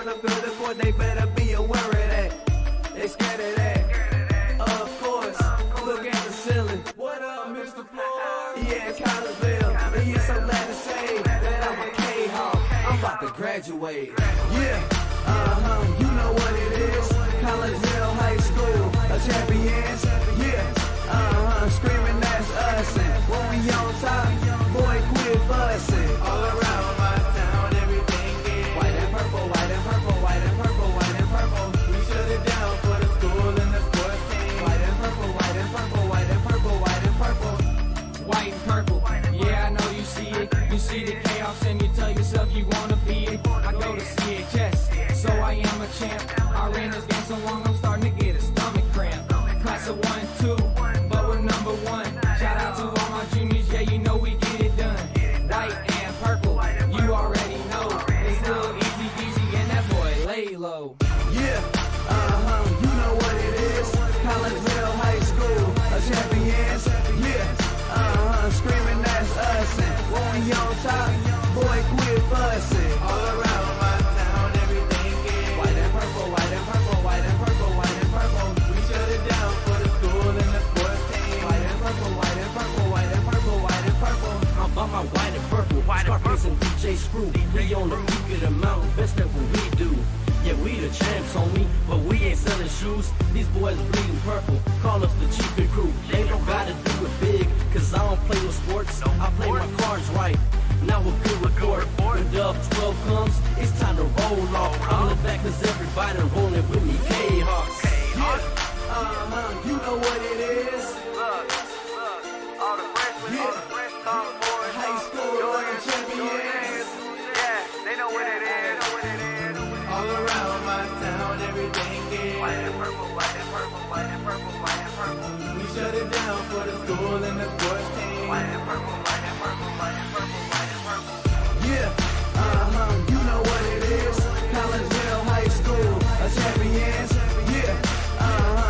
on the field of court, they better be aware of that. They scared of that. Of course, look at the ceiling. What up, Mr. Floyd? Yeah, Collinsville. And yes, I'm glad to say that I'm a Kahok. I'm about to graduate. Yeah, you know what it is. Collinsville High School, a champions. Yeah, screaming that's us. And when we on top, boy, quit fussing. All around my town, everything is white and purple, white and purple, white and purple, white and purple. We shut it down for the school and the sports team. White and purple, white and purple, white and purple, white and purple. White and purple, yeah, I know you see it. You see the chaos and you tell yourself you wanna be it. I go to CHS, so I am a champ. I ran this game so long, I'm starting to get a stomach cramp. Class of 1 and 2, but we're number 1. Shout out to all my juniors, yeah, you know we get it done. White and purple, you already know. It's little easy peasy and that boy lay low. Yeah, you know what it is. Collinsville High School, a champions. Yeah, screaming that's us. And when we on top, boy, quit fussing. All around my town, everything is white and purple, white and purple, white and purple, white and purple. We shut it down for the school and the sports team. White and purple, white and purple, white and purple, white and purple. I'm about my white and purple, Scarface and DJ Screw. We on the peak of the mountain, best at what we do. Yeah, we the champs, homie, but we ain't selling shoes. These boys bleeding purple, call us the chief and crew. They don't gotta do it big, cause I don't play with sports. I play my cards right, now a good report. When Dub 12 comes, it's time to roll off. I'm the back cause everybody rolling with me, K-Hawks. Yeah, you know what it is. Look, all the freshmen, all the fresh boys, High school champions. yeah, they know what it is. All around my town, everything is White and purple, white and purple, white and purple, white and purple. we shut it down for the school and the sports team. White and purple, white and purple, white and purple, white and purple. Yeah, you know what it is. Collinsville High School, a champions. Yeah,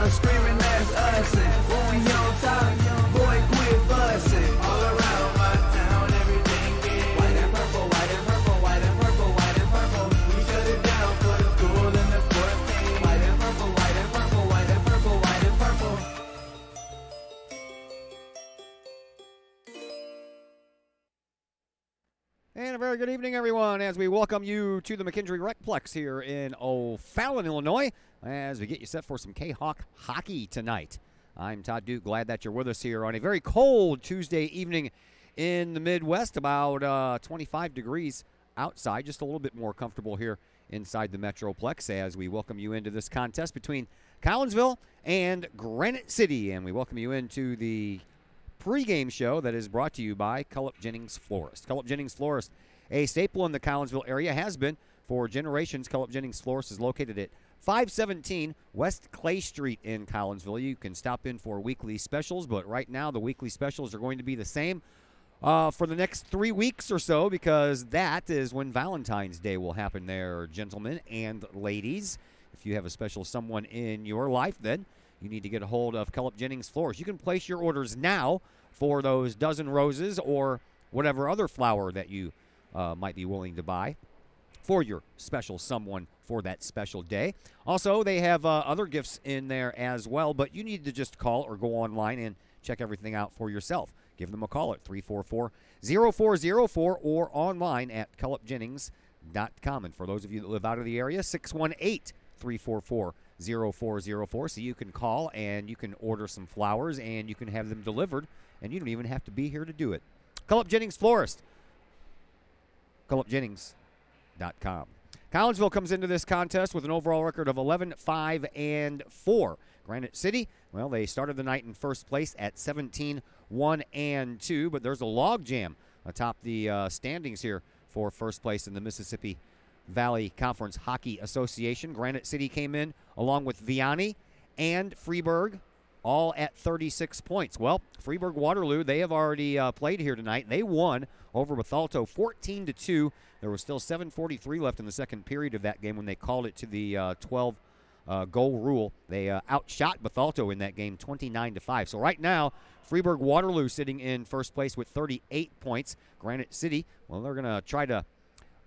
screaming that's us. And when we on top, boy, quit fussing. All around my town, everything is white and purple, white and purple, white and purple, white and purple. We shut it down for the school and the sports team. White and purple, white and purple, white and purple, white and purple. And a very good evening, everyone, as we welcome you to the McKendree Recplex here in O'Fallon, Illinois, as we get you set for some Kahok hockey tonight. I'm Todd Duke, glad that you're with us here on a very cold Tuesday evening in the Midwest, about 25 degrees outside, just a little bit more comfortable here inside the Metroplex as we welcome you into this contest between Collinsville and Granite City, and we welcome you into the pregame show that is brought to you by Cullip Jennings Florist. Cullip Jennings Florist, a staple in the Collinsville area, has been for generations. Cullip Jennings Florist is located at 517 West Clay Street in Collinsville. You can stop in for weekly specials, but right now the weekly specials are going to be the same for the next 3 weeks or so, because that is when Valentine's Day will happen there, gentlemen and ladies. If you have a special someone in your life, then you need to get a hold of Cullip Jennings Florist. You can place your orders now for those dozen roses or whatever other flower that you might be willing to buy for your special someone for that special day. Also, they have other gifts in there as well, but you need to just call or go online and check everything out for yourself. Give them a call at 344-0404 or online at cullipjennings.com. And for those of you that live out of the area, 618-344-0404. So you can call and you can order some flowers and you can have them delivered, and you don't even have to be here to do it. Cullip Jennings Florist, cullipjennings.com. Collinsville comes into this contest with an overall record of 11-5-4. Granite City, well, they started the night in first place at 17-1-2, but there's a logjam atop the standings here for first place in the Mississippi Valley Conference Hockey Association. Granite City came in along with Vianney and Freeburg, all at 36 points. Well, Freeburg-Waterloo, they have already played here tonight. They won over Bethalto 14-2. There was still 7:43 left in the second period of that game when they called it to the 12-goal rule. They outshot Bethalto in that game 29-5. So right now, Freeburg-Waterloo sitting in first place with 38 points. Granite City, well, they're going to try to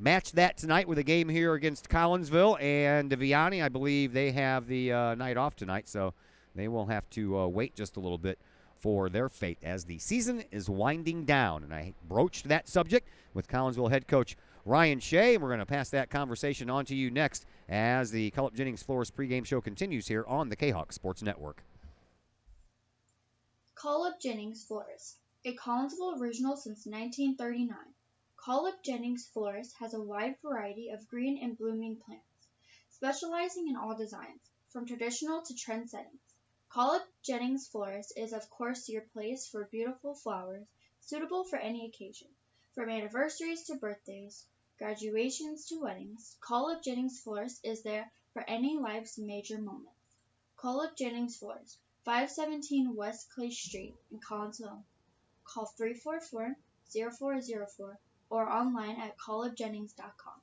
match that tonight with a game here against Collinsville. And Vianney, I believe they have the night off tonight, so they will have to wait just a little bit for their fate as the season is winding down. And I broached that subject with Collinsville head coach Ryan Shea. We're going to pass that conversation on to you next as the Collinsville Jennings Florist pregame show continues here on the Kahok Sports Network. Collinsville Jennings Florist, a Collinsville original since 1939. Collinsville Jennings Florist has a wide variety of green and blooming plants, specializing in all designs, from traditional to trend settings. Collinsville Jennings Florist is of course your place for beautiful flowers, suitable for any occasion. From anniversaries to birthdays, graduations to weddings, Collinsville Jennings Florist is there for any life's major moments. Collinsville Jennings Florist, 517 West Clay Street in Collinsville. Call 344-0404 or online at collinsvillejennings.com.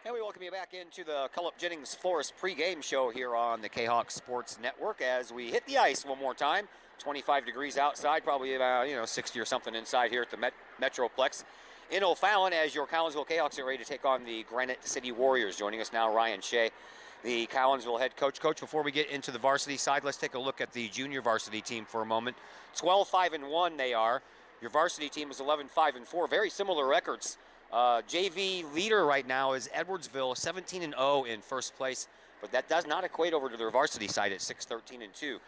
And we welcome you back into the Collinsville Jennings Florist pregame show here on the Kahok Sports Network as we hit the ice one more time. 25 degrees outside, probably about 60 or something inside here at the Metroplex in O'Fallon as your Collinsville Kahawks are ready to take on the Granite City Warriors. Joining us now, Ryan Shea, the Collinsville head coach. Coach, before we get into the varsity side, let's take a look at the junior varsity team for a moment. 12-5-1 they are. Your varsity team is 11-5-4. Very similar records. JV leader right now is Edwardsville, 17-0 in first place, but that does not equate over to their varsity side at 6-13-2. Do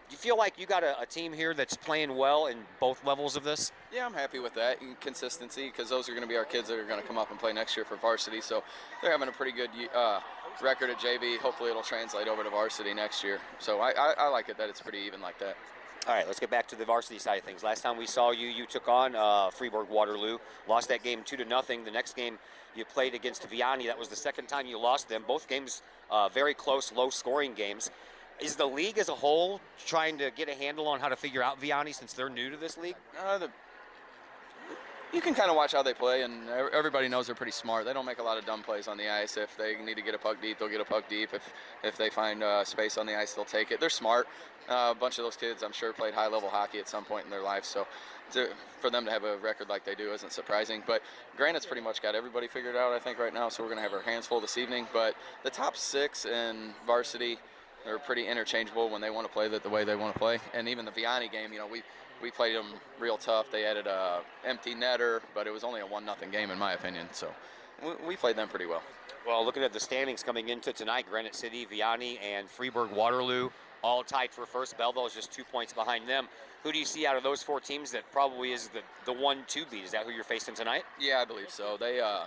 you feel like you got a team here that's playing well in both levels of this? Yeah, I'm happy with that consistency because those are going to be our kids that are going to come up and play next year for varsity. So they're having a pretty good record at JV. Hopefully it'll translate over to varsity next year. So I like it that it's pretty even like that. All right, let's get back to the varsity side of things. Last time we saw you, you took on Freeburg Waterloo, lost that game 2-0. The next game you played against Vianney. That was the second time you lost them. Both games very close, low-scoring games. Is the league as a whole trying to get a handle on how to figure out Vianney since they're new to this league? You can kind of watch how they play, and everybody knows they're pretty smart. They don't make a lot of dumb plays on the ice. If they need to get a puck deep, they'll get a puck deep. If they find space on the ice, they'll take it. They're smart. A bunch of those kids, I'm sure, played high-level hockey at some point in their life, so for them to have a record like they do isn't surprising. But Granite's pretty much got everybody figured out, I think, right now, so we're going to have our hands full this evening. But the top six in varsity are pretty interchangeable when they want to play the way they want to play. And even the Vianney game, we played them real tough. They added a empty netter, but it was only a 1-0 game in my opinion. So we played them pretty well. Well, looking at the standings coming into tonight, Granite City, Vianney, and Freeburg Waterloo all tied for first. Belleville is just 2 points behind them. Who do you see out of those four teams that probably is the 1-2 beat? Is that who you're facing tonight? Yeah, I believe so. They I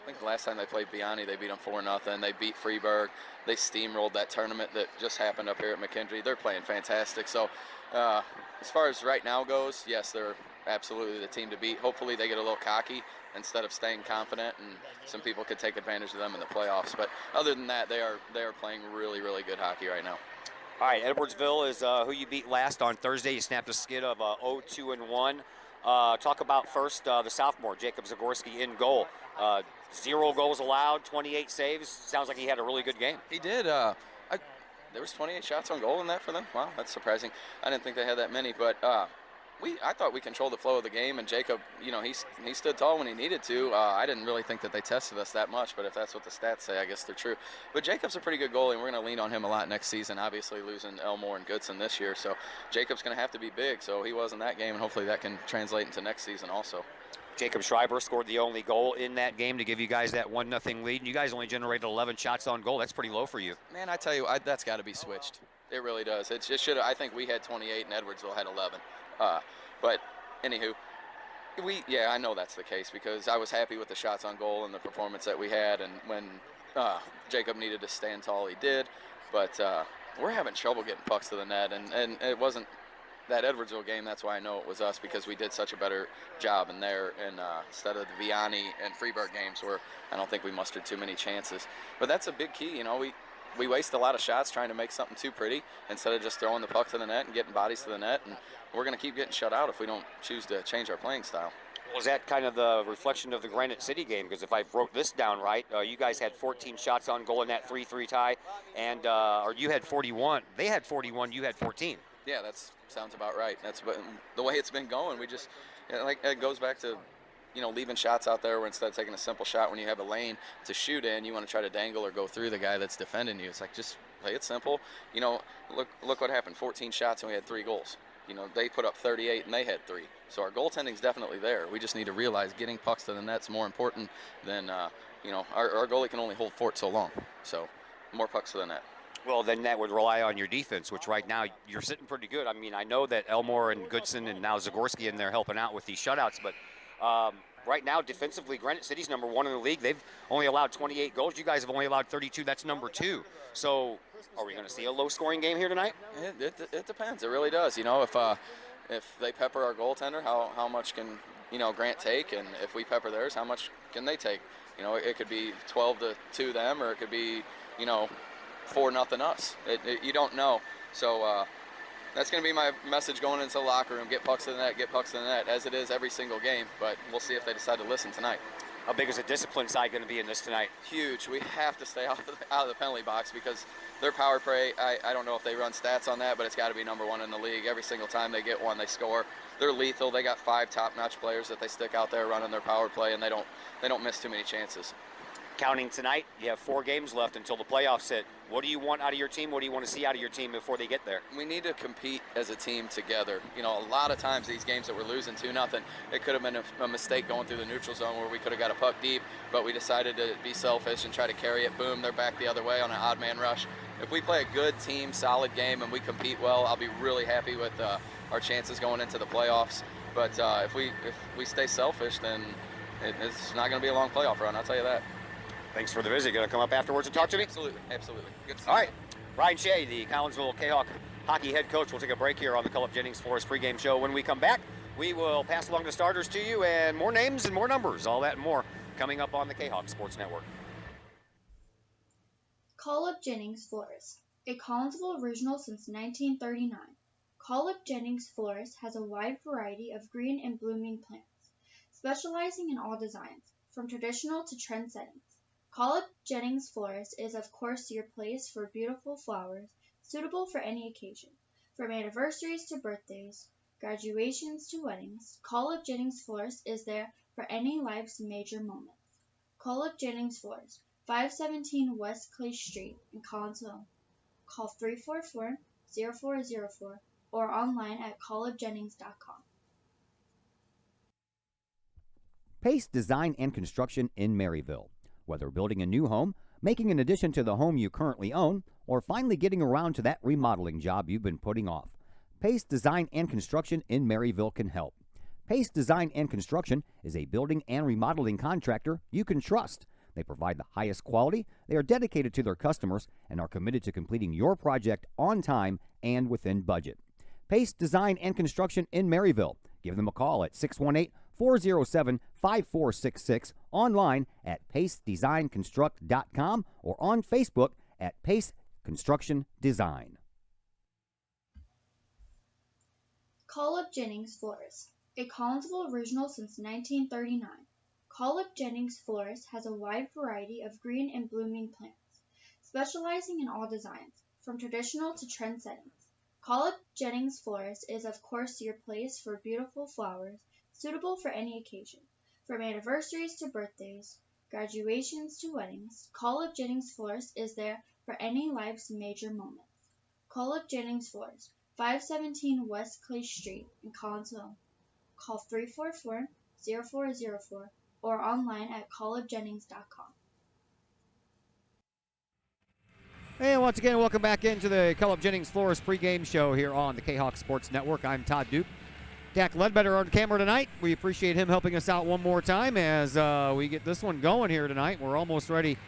think the last time they played Vianney, they beat them 4-0. They beat Freeburg. They steamrolled that tournament that just happened up here at McKendree. They're playing fantastic. So as far as right now goes, yes, they're absolutely the team to beat. Hopefully they get a little cocky instead of staying confident, and some people could take advantage of them in the playoffs. But other than that, they are playing really, really good hockey right now. All right, Edwardsville is who you beat last on Thursday. You snapped a skid of 0-2-1. Talk about first the sophomore, Jacob Zagorski, in goal. 0 goals allowed, 28 saves. Sounds like he had a really good game. He did. There was 28 shots on goal in that for them. Wow, that's surprising. I didn't think they had that many, but I thought we controlled the flow of the game, and Jacob, he stood tall when he needed to. I didn't really think that they tested us that much, but if that's what the stats say, I guess they're true. But Jacob's a pretty good goalie, and we're going to lean on him a lot next season, obviously losing Elmore and Goodson this year. So Jacob's going to have to be big, so he was in that game, and hopefully that can translate into next season also. Jacob Schreiber scored the only goal in that game to give you guys that 1-0 lead. And you guys only generated 11 shots on goal. That's pretty low for you. Man, I tell you, that's got to be switched. It really does. It should. I think we had 28 and Edwardsville had 11. But anywho, I know that's the case because I was happy with the shots on goal and the performance that we had. And when Jacob needed to stand tall, he did. But we're having trouble getting pucks to the net, and it wasn't that Edwardsville game. That's why I know it was us, because we did such a better job in there, and instead of the Vianney and Freeburg games where I don't think we mustered too many chances. But that's a big key. We waste a lot of shots trying to make something too pretty instead of just throwing the puck to the net and getting bodies to the net, and we're going to keep getting shut out if we don't choose to change our playing style. Was that kind of the reflection of the Granite City game? Because if I wrote this down right, you guys had 14 shots on goal in that 3-3 tie, and or you had 41. They had 41. You had 14. Yeah, that's sounds about right. The way it's been going. We just, like, it goes back to, leaving shots out there where instead of taking a simple shot when you have a lane to shoot in, you want to try to dangle or go through the guy that's defending you. It's like, just play it simple. Look what happened. 14 shots and we had 3 goals. They put up 38 and they had 3. So our goaltending's definitely there. We just need to realize getting pucks to the net's more important than, our goalie can only hold fort so long. So more pucks to the net. Well, then that would rely on your defense, which right now you're sitting pretty good. I mean, I know that Elmore and Goodson and now Zagorski in there helping out with these shutouts, but right now defensively, Granite City's number 1 in the league. They've only allowed 28 goals. You guys have only allowed 32. That's number 2. So are we going to see a low-scoring game here tonight? It depends. It really does. If they pepper our goaltender, how much can Grant take, and if we pepper theirs, how much can they take? It could be 12-2 them, or it could be 4-0 us. You don't know. So that's going to be my message going into the locker room. Get pucks to the net, get pucks to the net, as it is every single game. But we'll see if they decide to listen tonight. How big is the discipline side going to be in this tonight? Huge. We have to stay out of the penalty box because their power play, I don't know if they run stats on that, but it's got to be number 1 in the league. Every single time they get one, they score. They're lethal. They got 5 top-notch players that they stick out there running their power play, and they don't miss too many chances. Counting tonight, you have 4 games left until the playoffs hit. What do you want out of your team? What do you want to see out of your team before they get there? We need to compete as a team together. A lot of times these games that we're losing 2-0, it could have been a mistake going through the neutral zone where we could have got a puck deep, but we decided to be selfish and try to carry it. Boom, they're back the other way on an odd man rush. If we play a good team, solid game, and we compete well, I'll be really happy with our chances going into the playoffs. But if we stay selfish, then it's not going to be a long playoff run, I'll tell you that. Thanks for the visit. Going to come up afterwards and talk to me? Absolutely. Good to see All you. right. Ryan Shea, the Collinsville Kahok hockey head coach. We'll take a break here on the Culp Jennings Forest pregame show. When we come back, we will pass along the starters to you and more names and more numbers. All that and more coming up on the Kahok Sports Network. Collinsville Jennings Florist, a Collinsville original since 1939. Collinsville Jennings Florist has a wide variety of green and blooming plants, specializing in all designs, from traditional to trend settings. Collinsville Jennings Florist is of course your place for beautiful flowers, suitable for any occasion. From anniversaries to birthdays, graduations to weddings, Collinsville Jennings Florist is there for any life's major moments. Collinsville Jennings Florist, 517 West Clay Street in Collinsville. Call 344-0404 or online at collinsvillejennings.com. Pace Design and Construction in Maryville. Whether building a new home, making an addition to the home you currently own, or finally getting around to that remodeling job you've been putting off, Pace Design and Construction in Maryville can help. Pace Design and Construction is a building and remodeling contractor you can trust. They provide the highest quality, they are dedicated to their customers, and are committed to completing your project on time and within budget. Pace Design and Construction in Maryville. Give them a call at 618-407-5466, online at pacedesignconstruct.com, or on Facebook at Pace Construction Design. Collinsville Jennings Florist, a Collinsville original since 1939. Collinsville Jennings Florist has a wide variety of green and blooming plants, specializing in all designs, from traditional to trend settings. Collinsville Jennings Florist is of course your place for beautiful flowers, suitable for any occasion. From anniversaries to birthdays, graduations to weddings, Collinsville Jennings Florist is there for any life's major moments. Collinsville Jennings Florist, 517 West Clay Street in Collinsville. Call 344-0404 or online at collinsvillejennings.com. And once again, welcome back into the Culp Jennings Florist pregame show here on the Kahok Sports Network. I'm Todd Duke. Dak Ledbetter on camera tonight. We appreciate him helping us out one more time as we get this one going here tonight. We're almost ready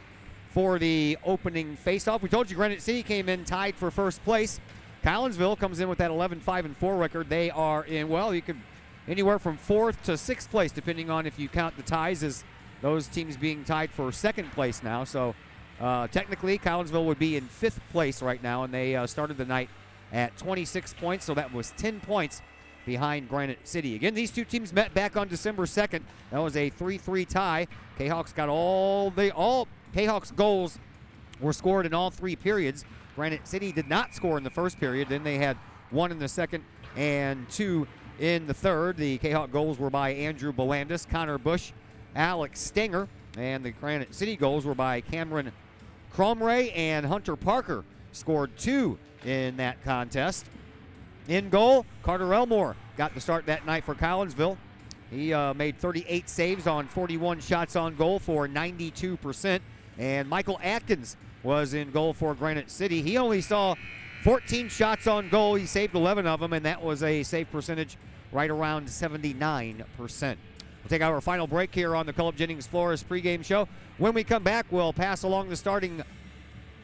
for the opening faceoff. We told you Granite City came in tied for first place. Collinsville comes in with that 11-5-4 record. They are in, well, you could anywhere from 4th to 6th place, depending on if you count the ties as those teams being tied for 2nd place now. So technically, Collinsville would be in 5th place right now, and they started the night at 26 points, so that was 10 points behind Granite City. Again, these two teams met back on December 2nd. That was a 3-3 tie. Kahawks got all Kahawks goals were scored in all 3 periods. Granite City did not score in the first period. Then they had one in the second, and 2 in the third. The Kahok goals were by Andrew Belandis, Connor Bush, Alex Stenger, and the Granite City goals were by Cameron Cromray and Hunter Parker. Scored 2 in that contest. In goal, Carter Elmore got the start that night for Collinsville. He made 38 saves on 41 shots on goal for 92%. And Michael Atkins was in goal for Granite City. He only saw 14 shots on goal. He saved 11 of them, and that was a save percentage right around 79%. We'll take our final break here on the Culp Jennings Flores pregame show. When we come back, we'll pass along the starting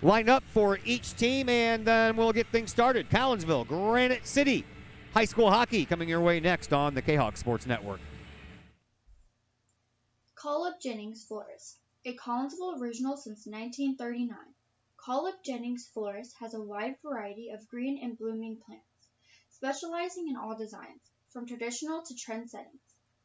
lineup for each team, and then we'll get things started. Collinsville, Granite City, high school hockey coming your way next on the Kahok Sports Network. Collinsville Jennings Flores, a Collinsville original since 1939. Collinsville Jennings Flores has a wide variety of green and blooming plants, specializing in all designs, from traditional to trend settings.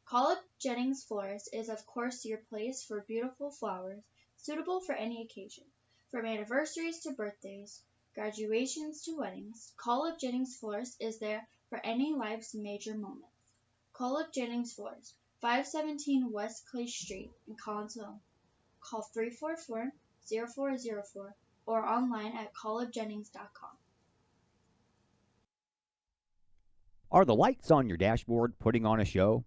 Collinsville Jennings Flores is of course your place for beautiful flowers, suitable for any occasion. From anniversaries to birthdays, graduations to weddings, Collinsville Jennings Flores is there for any life's major moments. Collinsville Jennings Flores, 517 West Clay Street in Collinsville. Call 344-0404 or online at collinsvillejennings.com. Are the lights on your dashboard putting on a show?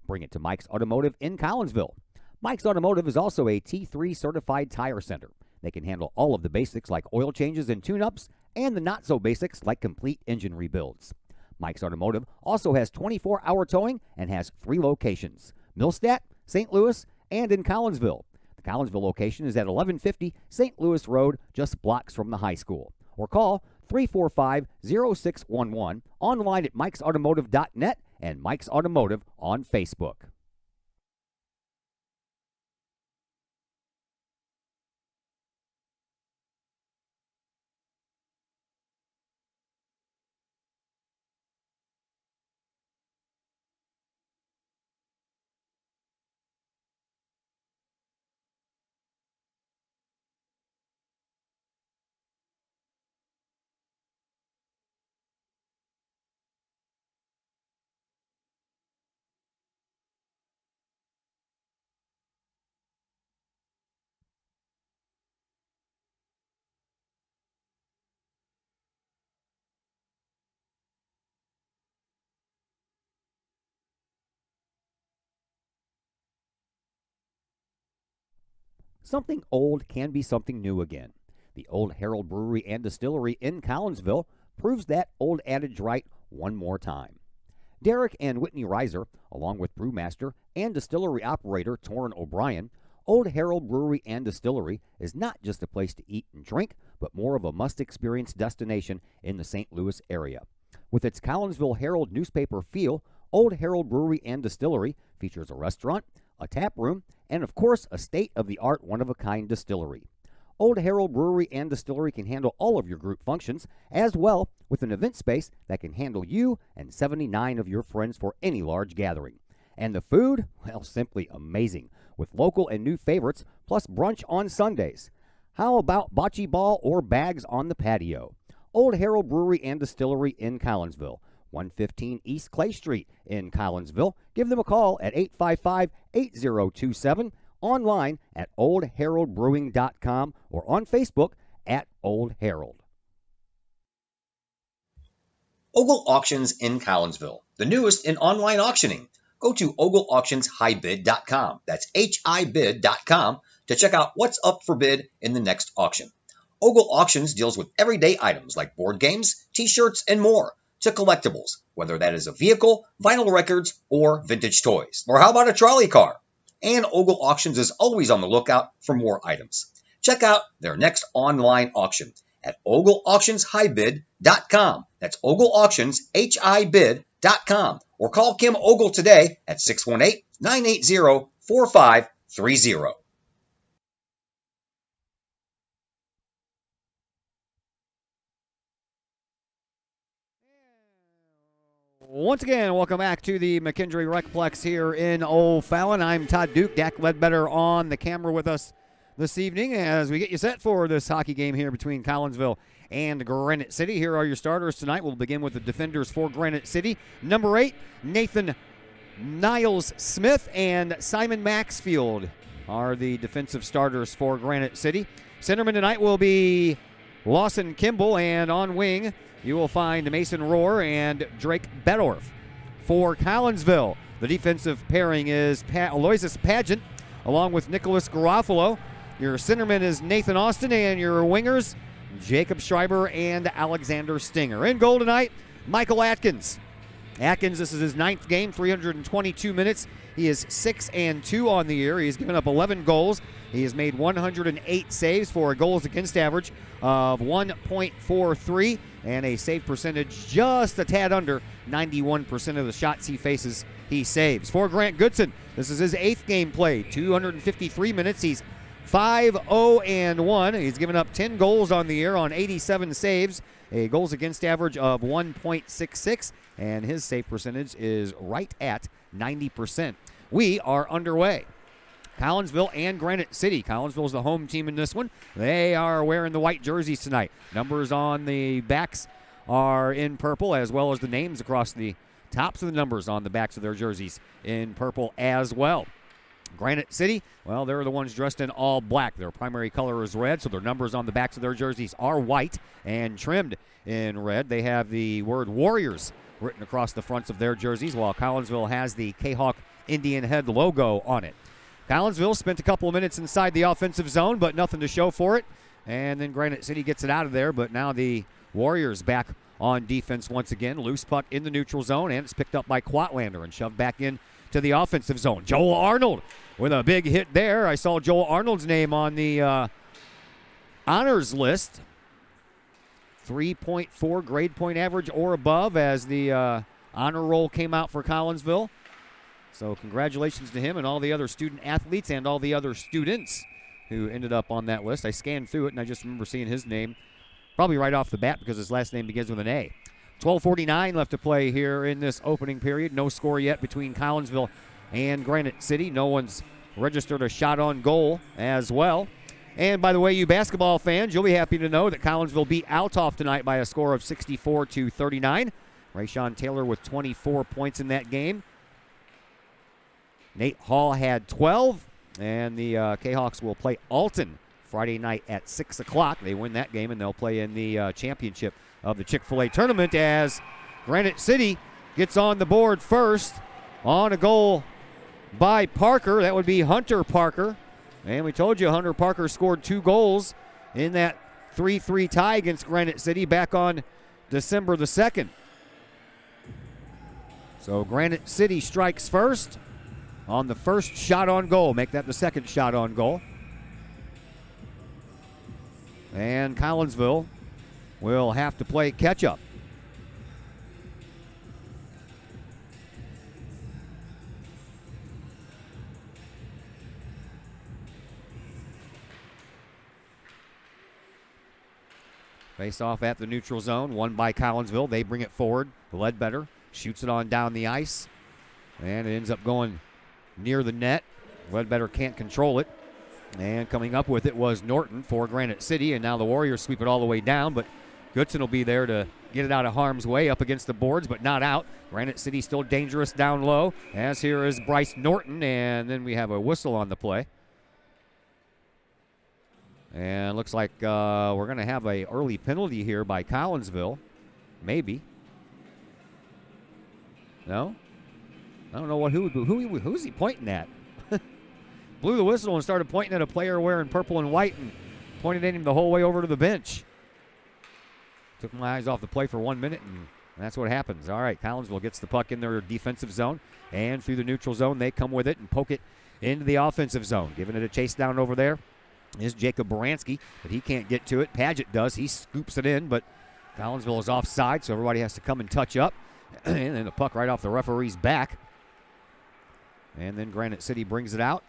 Bring it to Mike's Automotive in Collinsville. Mike's Automotive is also a T3 certified tire center. They can handle all of the basics like oil changes and tune-ups and the not-so-basics like complete engine rebuilds. Mike's Automotive also has 24-hour towing and has 3 locations: Millstadt, St. Louis, and in Collinsville. The Collinsville location is at 1150 St. Louis Road, just blocks from the high school. Or call 345-0611, online at mikesautomotive.net and Mike's Automotive on Facebook. Something old can be something new again. The Old Herald Brewery and Distillery in Collinsville proves that old adage right one more time. Derek and Whitney Reiser, along with brewmaster and distillery operator Torrin O'Brien, Old Herald Brewery and Distillery is not just a place to eat and drink, but more of a must-experience destination in the St. Louis area. With its Collinsville Herald newspaper feel, Old Herald Brewery and Distillery features a restaurant, a tap room, and of course a state-of-the-art one-of-a-kind distillery. Old Herald Brewery and Distillery can handle all of your group functions, as well with an event space that can handle you and 79 of your friends for any large gathering. And the food? Well, simply amazing, with local and new favorites, plus brunch on Sundays. How about bocce ball or bags on the patio? Old Herald Brewery and Distillery in Collinsville, 115 East Clay Street in Collinsville. Give them a call at 855-8027, online at oldheraldbrewing.com, or on Facebook at Old Herald. Ogle Auctions in Collinsville, the newest in online auctioning. Go to ogleauctionshighbid.com. That's HIBid.com to check out what's up for bid in the next auction. Ogle Auctions deals with everyday items like board games, t-shirts, and more, to collectibles, whether that is a vehicle, vinyl records, or vintage toys. Or how about a trolley car? And Ogle Auctions is always on the lookout for more items. Check out their next online auction at ogleauctionshighbid.com. That's ogleauctionshighbid.com. Or call Kim Ogle today at 618-980-4530. Once again, welcome back to the McKendree Recplex here in O'Fallon. I'm Todd Duke. Dak Ledbetter on the camera with us this evening as we get you set for this hockey game here between Collinsville and Granite City. Here are your starters tonight. We'll begin with the defenders for Granite City. Number 8, Nathan Niles Smith and Simon Maxfield are the defensive starters for Granite City. Centerman tonight will be Lawson Kimball, and on wing you will find Mason Rohr and Drake Bedorf. For Collinsville, the defensive pairing is Aloysius Pageant along with Nicholas Garofalo. Your centerman is Nathan Austin, and your wingers, Jacob Schreiber and Alexander Stinger. In goal tonight, Michael Atkins. Atkins, this is his 9th game, 322 minutes. He is 6-2 on the year. He's given up 11 goals. He has made 108 saves for a goals against average of 1.43 and a save percentage just a tad under 91% of the shots he faces, he saves. For Grant Goodson, this is his 8th game played, 253 minutes. He's 5-0-1. He's given up 10 goals on the year on 87 saves, a goals against average of 1.66, and his save percentage is right at 90%. We are underway. Collinsville and Granite City. Collinsville is the home team in this one. They are wearing the white jerseys tonight. Numbers on the backs are in purple, as well as the names across the tops of the numbers on the backs of their jerseys in purple as well. Granite City, well, they're the ones dressed in all black. Their primary color is red, so their numbers on the backs of their jerseys are white and trimmed in red. They have the word Warriors written across the fronts of their jerseys, while Collinsville has the Kahok Indian head logo on it. Collinsville spent a couple of minutes inside the offensive zone, but nothing to show for it. And then Granite City gets it out of there, but now the Warriors back on defense once again. Loose puck in the neutral zone, and it's picked up by Quatlander and shoved back in to the offensive zone. Joel Arnold with a big hit there. I saw Joel Arnold's name on the honors list. 3.4 grade point average or above as the honor roll came out for Collinsville. So congratulations to him and all the other student athletes and all the other students who ended up on that list. I scanned through it, and I just remember seeing his name probably right off the bat because his last name begins with an A. 12:49 left to play here in this opening period. No score yet between Collinsville and Granite City. No one's registered a shot on goal as well. And by the way, you basketball fans, you'll be happy to know that Collinsville beat Altoff tonight by a score of 64-39. Rayshawn Taylor with 24 points in that game. Nate Hall had 12, and the Kahoks will play Alton Friday night at 6 o'clock. They win that game, and they'll play in the championship of the Chick-fil-A tournament as Granite City gets on the board first on a goal by Parker. That would be Hunter Parker. And we told you Hunter Parker scored 2 goals in that 3-3 tie against Granite City back on December the 2nd. So Granite City strikes first on the first shot on goal. Make that the second shot on goal. And Collinsville will have to play catch-up. Face off at the neutral zone, won by Collinsville. They bring it forward. Ledbetter shoots it on down the ice, and it ends up going near the net. Ledbetter can't control it, and coming up with it was Norton for Granite City, and now the Warriors sweep it all the way down, but Goodson will be there to get it out of harm's way up against the boards, but not out. Granite City still dangerous down low, as here is Bryce Norton, and then we have a whistle on the play. And looks like we're going to have an early penalty here by Collinsville. Maybe. No? I don't know who's he pointing at? Blew the whistle and started pointing at a player wearing purple and white and pointed at him the whole way over to the bench. Took my eyes off the play for 1 minute, and that's what happens. All right, Collinsville gets the puck in their defensive zone, and through the neutral zone, they come with it and poke it into the offensive zone. Giving it a chase down over there is Jacob Baranski, but he can't get to it. Paget does. He scoops it in, but Collinsville is offside, so everybody has to come and touch up. And then the puck right off the referee's back. And then Granite City brings it out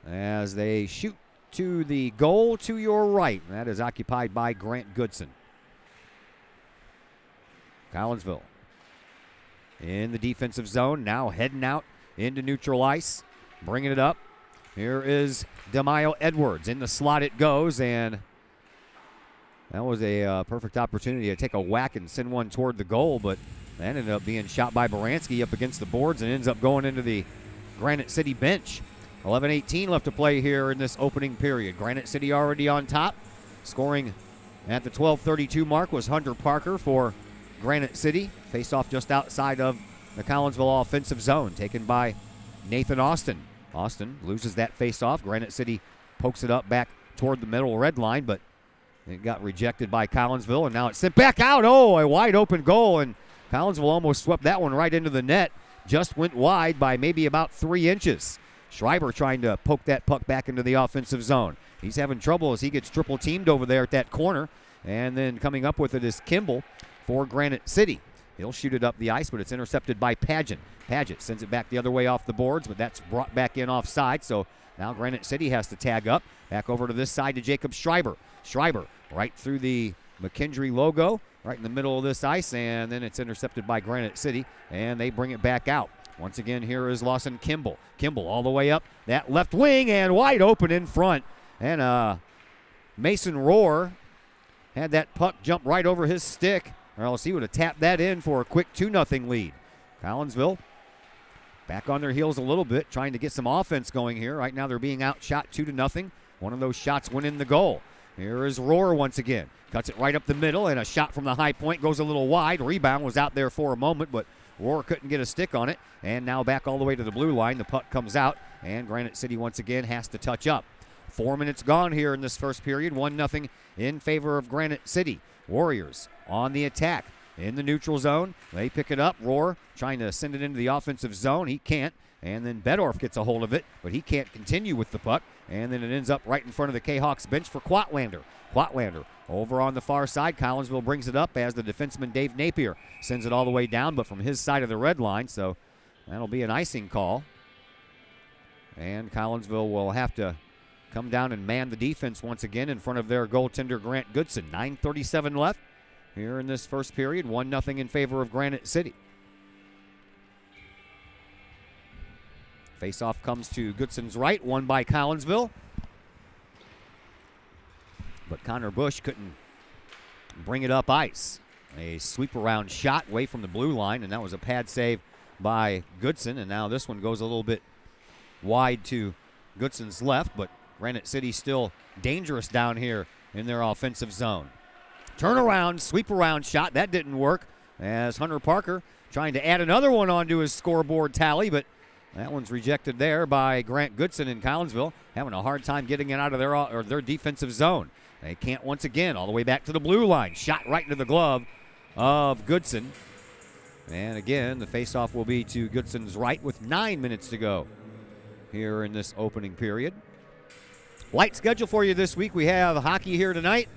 as they shoot to the goal to your right. That is occupied by Grant Goodson. Collinsville in the defensive zone, now heading out into neutral ice, bringing it up. Here is DeMaio Edwards. In the slot it goes, and that was a perfect opportunity to take a whack and send one toward the goal, but that ended up being shot by Baranski up against the boards and ends up going into the Granite City bench. 11:18 left to play here in this opening period. Granite City already on top. Scoring at the 12:32 mark was Hunter Parker for Granite City. Face off just outside of the Collinsville offensive zone, taken by Nathan Austin. Austin loses that face off. Granite City pokes it up back toward the middle red line, but it got rejected by Collinsville, and now it's sent back out. Oh, a wide open goal, and Collinsville almost swept that one right into the net. Just went wide by maybe about 3 inches. Schreiber trying to poke that puck back into the offensive zone. He's having trouble as he gets triple teamed over there at that corner. And then coming up with it is Kimball for Granite City. He'll shoot it up the ice, but it's intercepted by Paget. Paget sends it back the other way off the boards, but that's brought back in offside. So now Granite City has to tag up. Back over to this side to Jacob Schreiber. Schreiber right through the McKendree logo, right in the middle of this ice, and then it's intercepted by Granite City, and they bring it back out. Once again, here is Lawson Kimball. Kimball all the way up that left wing and wide open in front. And Mason Rohr had that puck jump right over his stick, or else he would have tapped that in for a quick 2-0 lead. Collinsville back on their heels a little bit, trying to get some offense going here. Right now they're being outshot 2-0. One of those shots went in the goal. Here is Rohr once again. Cuts it right up the middle, and a shot from the high point goes a little wide. Rebound was out there for a moment, but Rohr couldn't get a stick on it. And now back all the way to the blue line. The puck comes out, and Granite City once again has to touch up. 4 minutes gone here in this first period. 1-0 in favor of Granite City. Warriors on the attack in the neutral zone. They pick it up. Rohr trying to send it into the offensive zone. He can't. And then Bedorf gets a hold of it, but he can't continue with the puck. And then it ends up right in front of the Kahawks bench for Quatlander. Quatlander over on the far side. Collinsville brings it up as the defenseman Dave Napier sends it all the way down, but from his side of the red line. So that'll be an icing call. And Collinsville will have to come down and man the defense once again in front of their goaltender Grant Goodson. 9:37 left here in this first period. 1-0 in favor of Granite City. Face-off comes to Goodson's right, won by Collinsville. But Connor Bush couldn't bring it up ice. A sweep-around shot away from the blue line, and that was a pad save by Goodson. And now this one goes a little bit wide to Goodson's left, but Granite City still dangerous down here in their offensive zone. Turnaround, sweep-around shot. That didn't work as Hunter Parker trying to add another one onto his scoreboard tally, but that one's rejected there by Grant Goodson in Collinsville, having a hard time getting it out of their defensive zone. They can't once again, all the way back to the blue line. Shot right into the glove of Goodson. And again, the faceoff will be to Goodson's right with 9 minutes to go here in this opening period. Light schedule for you this week. We have hockey here tonight,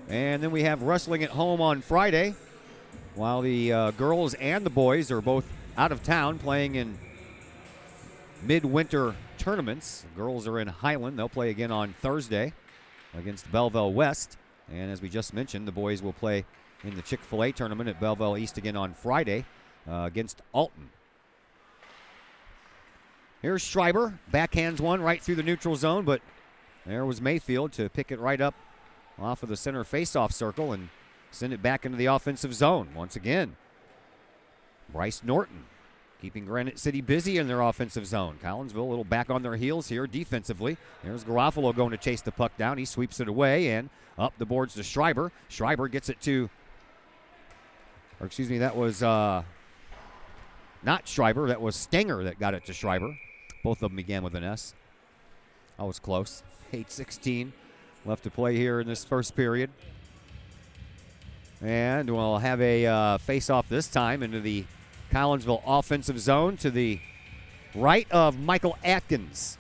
and then we have wrestling at home on Friday, while the girls and the boys are both out of town playing in midwinter tournaments. The girls are in Highland. They'll play again on Thursday against Belleville West. And as we just mentioned, the boys will play in the Chick-fil-A tournament at Belleville East again on Friday against Alton. Here's Schreiber. Backhands one right through the neutral zone, but there was Mayfield to pick it right up off of the center faceoff circle and send it back into the offensive zone. Once again, Bryce Norton keeping Granite City busy in their offensive zone. Collinsville a little back on their heels here defensively. There's Garofalo going to chase the puck down. He sweeps it away and up the boards to Schreiber. Schreiber gets it to, or excuse me, that was not Schreiber. That was Stenger that got it to Schreiber. Both of them began with an S. I was close. 8:16 left to play here in this first period. And we'll have a face-off this time into the Collinsville offensive zone to the right of Michael Atkins.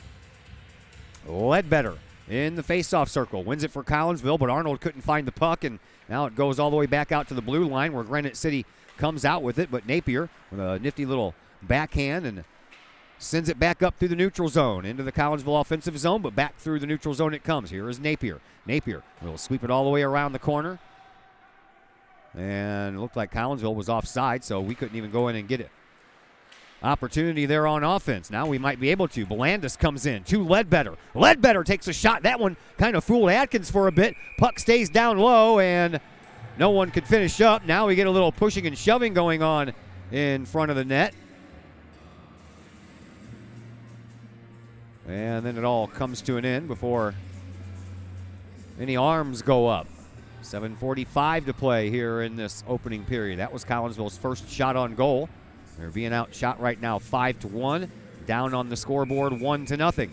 Ledbetter in the face-off circle. Wins it for Collinsville, but Arnold couldn't find the puck, and now it goes all the way back out to the blue line where Granite City comes out with it, but Napier with a nifty little backhand and sends it back up through the neutral zone into the Collinsville offensive zone, but back through the neutral zone it comes. Here is Napier. Napier will sweep it all the way around the corner. And it looked like Collinsville was offside, so we couldn't even go in and get it. opportunity there on offense. Now we might be able to. Belandis comes in to Ledbetter. Ledbetter takes a shot. That one kind of fooled Atkins for a bit. Puck stays down low, and no one could finish up. Now we get a little pushing and shoving going on in front of the net. And then it all comes to an end before any arms go up. 7:45 to play here in this opening period. That was Collinsville's first shot on goal. They're being outshot right now 5-1. Down on the scoreboard 1-0.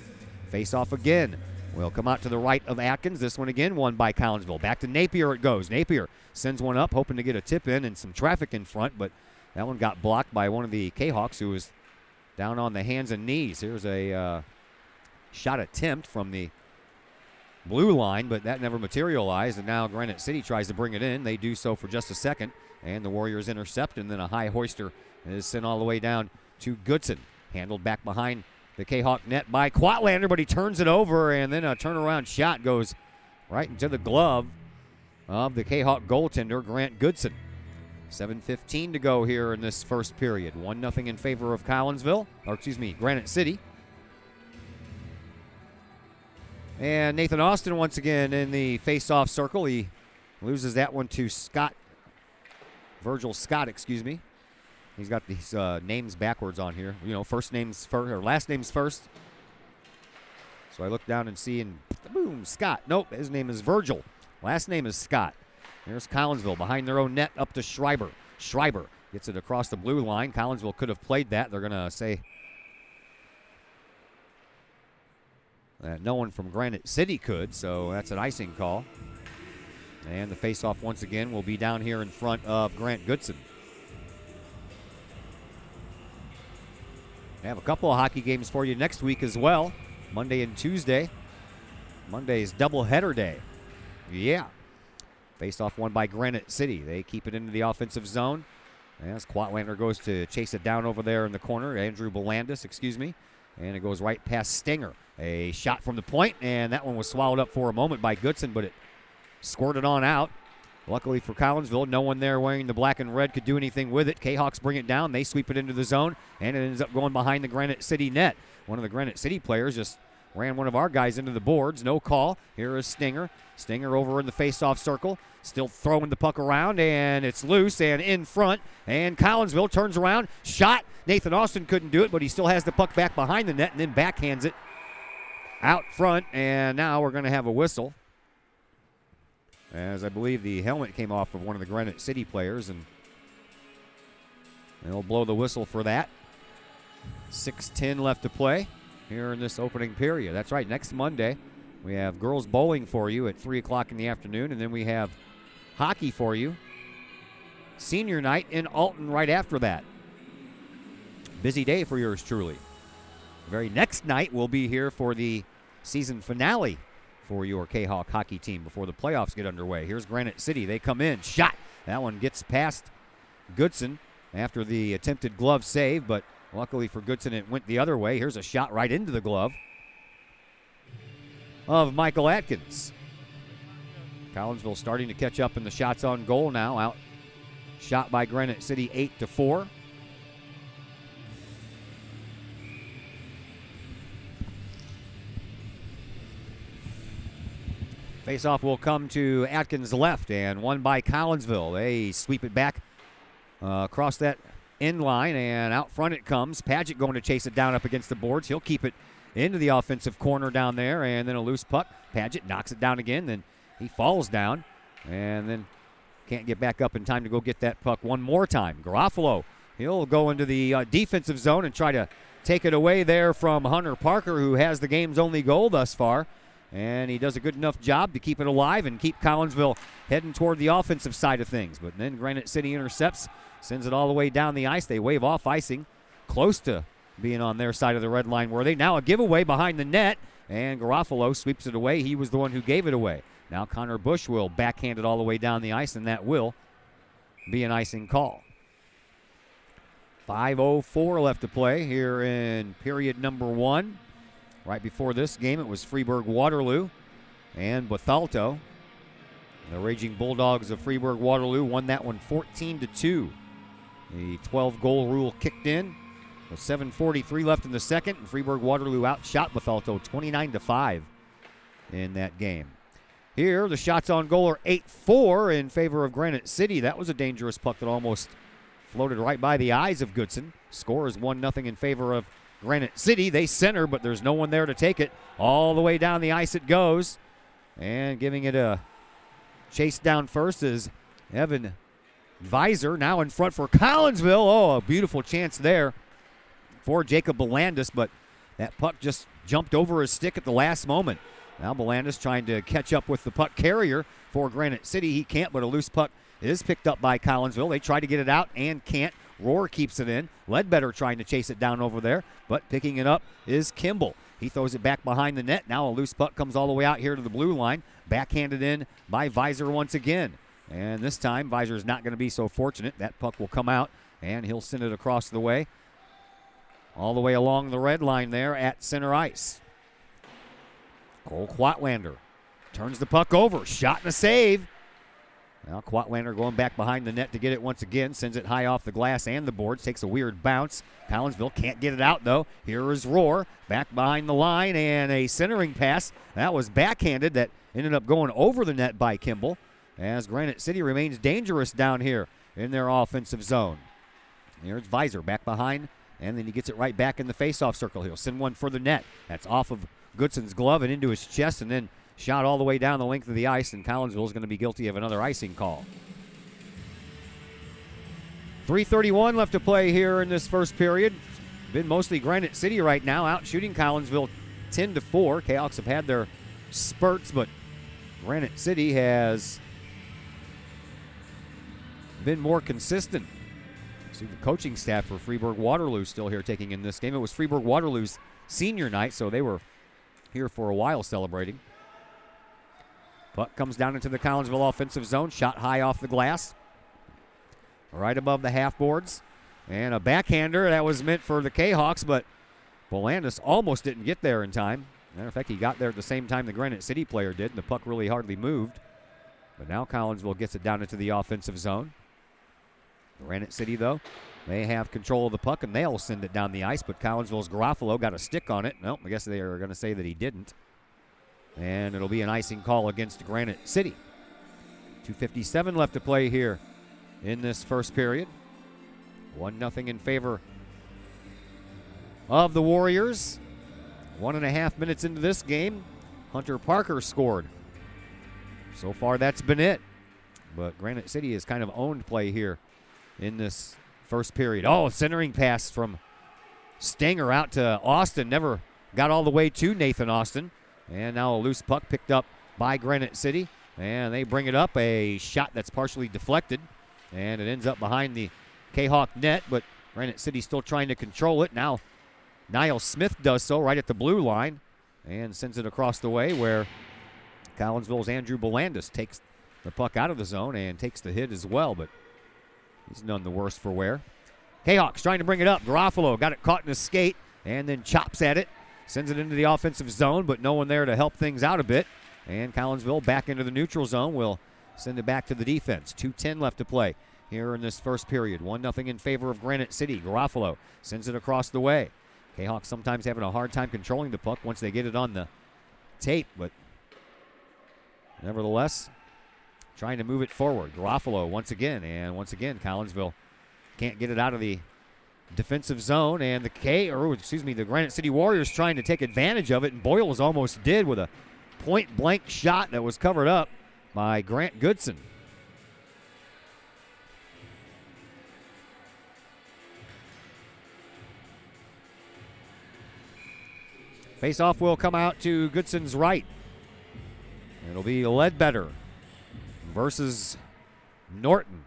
Face off again. Will come out to the right of Atkins. This one again won by Collinsville. Back to Napier it goes. Napier sends one up, hoping to get a tip in and some traffic in front, but that one got blocked by one of the Kahawks who was down on the hands and knees. Here's a shot attempt from the blue line, but that never materialized, and now Granite City tries to bring it in. They do so for just a second, and the Warriors intercept, and then a high hoister is sent all the way down to Goodson. Handled back behind the Kahawk net by Quatlander, but he turns it over, and then a turnaround shot goes right into the glove of the Kahawk goaltender, Grant Goodson. 7:15 to go here in this first period. 1-0 in favor of Granite City. And Nathan Austin once again in the face-off circle. He loses that one to Virgil Scott, excuse me. He's got these names backwards on here. You know, first names first, or last names first. So I look down and see, and boom, Scott. Nope, his name is Virgil. Last name is Scott. There's Collinsville behind their own net up to Schreiber. Schreiber gets it across the blue line. Collinsville could have played that. They're going to say that no one from Granite City could, so that's an icing call. And the face-off once again will be down here in front of Grant Goodson. I have a couple of hockey games for you next week as well, Monday and Tuesday. Monday is doubleheader day. Yeah. Face-off won by Granite City. They keep it into the offensive zone. As Quatlander goes to chase it down over there in the corner, Andrew Belandis, excuse me. And it goes right past Stinger. A shot from the point, and that one was swallowed up for a moment by Goodson, but it squirted on out. Luckily for Collinsville, no one there wearing the black and red could do anything with it. Kahawks bring it down. They sweep it into the zone, and it ends up going behind the Granite City net. One of the Granite City players just ran one of our guys into the boards. No call. Here is Stinger. Stinger over in the face-off circle. Still throwing the puck around, and it's loose and in front. And Collinsville turns around. Shot. Nathan Austin couldn't do it, but he still has the puck back behind the net and then backhands it out front. And now we're going to have a whistle, as I believe the helmet came off of one of the Granite City players, and they'll blow the whistle for that. 6:10 left to play here in this opening period. That's right, next Monday we have girls bowling for you at 3 o'clock in the afternoon, and then we have hockey for you. Senior night in Alton right after that. Busy day for yours truly. The very next night we'll be here for the season finale for your Kahawk hockey team before the playoffs get underway. Here's Granite City. They come in. Shot. That one gets past Goodson after the attempted glove save, but luckily for Goodson it went the other way. Here's a shot right into the glove of Michael Atkins. Collinsville starting to catch up in the shots on goal now. Out shot by Granite City 8-4. Face-off will come to Atkins' left and won by Collinsville. They sweep it back across that end line, and out front it comes. Paget going to chase it down up against the boards. He'll keep it into the offensive corner down there, and then a loose puck. Paget knocks it down again, then he falls down, and then can't get back up in time to go get that puck one more time. Garofalo, he'll go into the defensive zone and try to take it away there from Hunter Parker, who has the game's only goal thus far. And he does a good enough job to keep it alive and keep Collinsville heading toward the offensive side of things. But then Granite City intercepts, sends it all the way down the ice. They wave off icing, close to being on their side of the red line, were they? Now a giveaway behind the net, and Garofalo sweeps it away. He was the one who gave it away. Now Connor Bush will backhand it all the way down the ice, and that will be an icing call. 5:04 left to play here in period number 1. Right before this game, it was Freeburg-Waterloo and Bethalto. The Raging Bulldogs of Freeburg-Waterloo won that one 14-2. The 12-goal rule kicked in. With 7:43 left in the second, and Freeburg-Waterloo outshot Bethalto 29-5 in that game. Here, the shots on goal are 8-4 in favor of Granite City. That was a dangerous puck that almost floated right by the eyes of Goodson. Score is 1-0 in favor of Granite City. They center, but there's no one there to take it. All the way down the ice it goes. And giving it a chase down first is Evan Visor. Now in front for Collinsville. Oh, a beautiful chance there for Jacob Belandis, but that puck just jumped over his stick at the last moment. Now Belandis trying to catch up with the puck carrier for Granite City. He can't, but a loose puck is picked up by Collinsville. They try to get it out and can't. Rohr keeps it in. Ledbetter trying to chase it down over there, but picking it up is Kimball. He throws it back behind the net. Now a loose puck comes all the way out here to the blue line. Backhanded in by Visor once again. And this time, Visor is not going to be so fortunate. That puck will come out, and he'll send it across the way. All the way along the red line there at center ice. Cole Quatlander turns the puck over. Shot and a save. Now Quatlander going back behind the net to get it once again. Sends it high off the glass and the boards. Takes a weird bounce. Collinsville can't get it out, though. Here is Rohr back behind the line, and a centering pass. That was backhanded. That ended up going over the net by Kimball, as Granite City remains dangerous down here in their offensive zone. Here's Visor back behind, and then he gets it right back in the faceoff circle. He'll send one for the net. That's off of Goodson's glove and into his chest, and then shot all the way down the length of the ice, and Collinsville is going to be guilty of another icing call. 3:31 left to play here in this first period. Been mostly Granite City right now, out shooting Collinsville 10-4. Kahoks have had their spurts, but Granite City has been more consistent. See the coaching staff for Freeburg-Waterloo still here taking in this game. It was Freeburg-Waterloo's senior night, so they were here for a while celebrating. Puck comes down into the Collinsville offensive zone. Shot high off the glass. Right above the half boards. And a backhander that was meant for the Kahawks, but Belandis almost didn't get there in time. Matter of fact, he got there at the same time the Granite City player did, and the puck really hardly moved. But now Collinsville gets it down into the offensive zone. Granite City, though, they have control of the puck, and they'll send it down the ice, but Collinsville's Garofalo got a stick on it. Nope, I guess they are going to say that he didn't. And it'll be an icing call against Granite City. 2:57 left to play here in this first period. 1-0 in favor of the Warriors. 1.5 minutes into this game, Hunter Parker scored. So far, that's been it. But Granite City has kind of owned play here in this first period. Oh, centering pass from Stanger out to Austin. Never got all the way to Nathan Austin. And now a loose puck picked up by Granite City. And they bring it up. A shot that's partially deflected. And it ends up behind the Kahok net. But Granite City still trying to control it. Now Niall Smith does so right at the blue line. And sends it across the way where Collinsville's Andrew Belandis takes the puck out of the zone and takes the hit as well. But he's none the worse for wear. Kahawks trying to bring it up. Garofalo got it caught in his skate and then chops at it. Sends it into the offensive zone, but no one there to help things out a bit. And Collinsville back into the neutral zone will send it back to the defense. 2:10 left to play here in this first period. 1-0 in favor of Granite City. Garofalo sends it across the way. Kahawks sometimes having a hard time controlling the puck once they get it on the tape, but nevertheless, trying to move it forward. Garofalo once again, and once again, Collinsville can't get it out of the defensive zone, and the Granite City Warriors trying to take advantage of it, and Boyles almost did with a point-blank shot that was covered up by Grant Goodson. Face-off will come out to Goodson's right. It'll be Ledbetter versus Norton.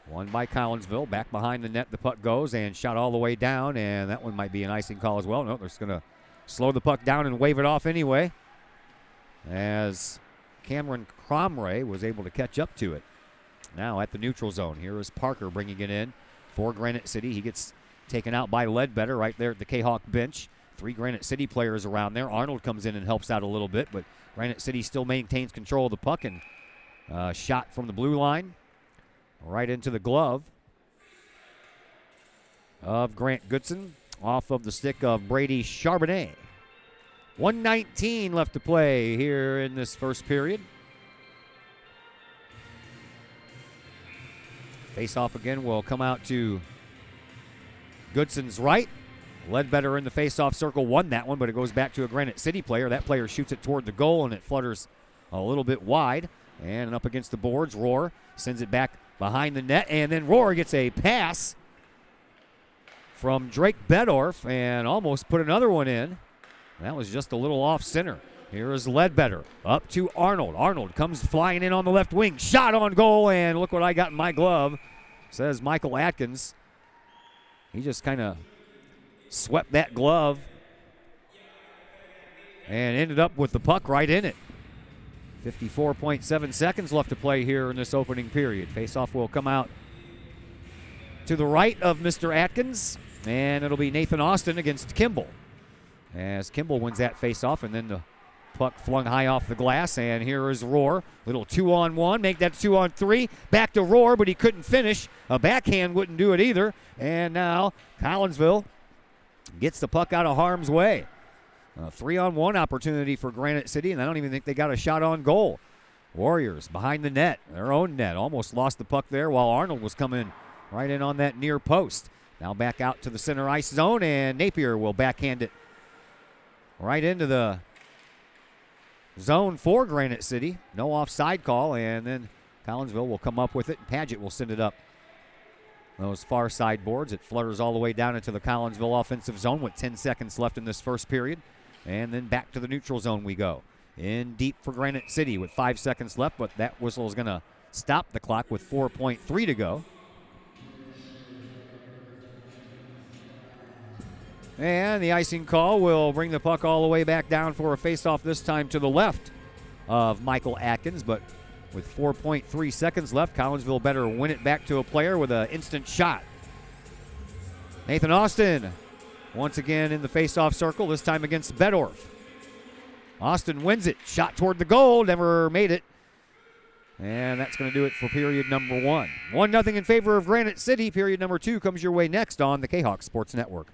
Won by Collinsville. Back behind the net the puck goes and shot all the way down, and that one might be an icing call as well. No, they're just going to slow the puck down and wave it off anyway, as Cameron Cromray was able to catch up to it. Now at the neutral zone, here is Parker bringing it in for Granite City. He gets taken out by Ledbetter right there at the Kahawk bench. 3 Granite City players around there. Arnold comes in and helps out a little bit, but Granite City still maintains control of the puck, and shot from the blue line right into the glove of Grant Goodson. off of the stick of Brady Charbonnet. 1:19 left to play here in this first period. Face-off again will come out to Goodson's right. Ledbetter in the face-off circle won that one, but it goes back to a Granite City player. That player shoots it toward the goal, and it flutters a little bit wide. And up against the boards, Rohr sends it back behind the net, and then Rohr gets a pass from Drake Bedorf and almost put another one in. That was just a little off center. Here is Ledbetter up to Arnold. Arnold comes flying in on the left wing. Shot on goal, and look what I got in my glove, says Michael Atkins. He just kind of swept that glove and ended up with the puck right in it. 54.7 seconds left to play here in this opening period. Faceoff will come out to the right of Mr. Atkins, and it'll be Nathan Austin against Kimball. As Kimball wins that faceoff, and then the puck flung high off the glass, and here is Rohr. Little 2-on-1, make that 2-on-3. Back to Rohr, but he couldn't finish. A backhand wouldn't do it either. And now Collinsville gets the puck out of harm's way. A 3-on-1 opportunity for Granite City, and I don't even think they got a shot on goal. Warriors behind the net, their own net. Almost lost the puck there while Arnold was coming right in on that near post. Now back out to the center ice zone, and Napier will backhand it right into the zone for Granite City. No offside call, and then Collinsville will come up with it, and Paget will send it up those far side boards. It flutters all the way down into the Collinsville offensive zone with 10 seconds left in this first period. And then back to the neutral zone we go. In deep for Granite City with 5 seconds left, but that whistle is going to stop the clock with 4.3 to go. And the icing call will bring the puck all the way back down for a faceoff, this time to the left of Michael Atkins. But with 4.3 seconds left, Collinsville better win it back to a player with an instant shot. Nathan Austin once again in the faceoff circle, this time against Bedorf. Austin wins it. Shot toward the goal, never made it. And that's going to do it for period number 1. 1-0 in favor of Granite City. Period number 2 comes your way next on the Kahok Sports Network.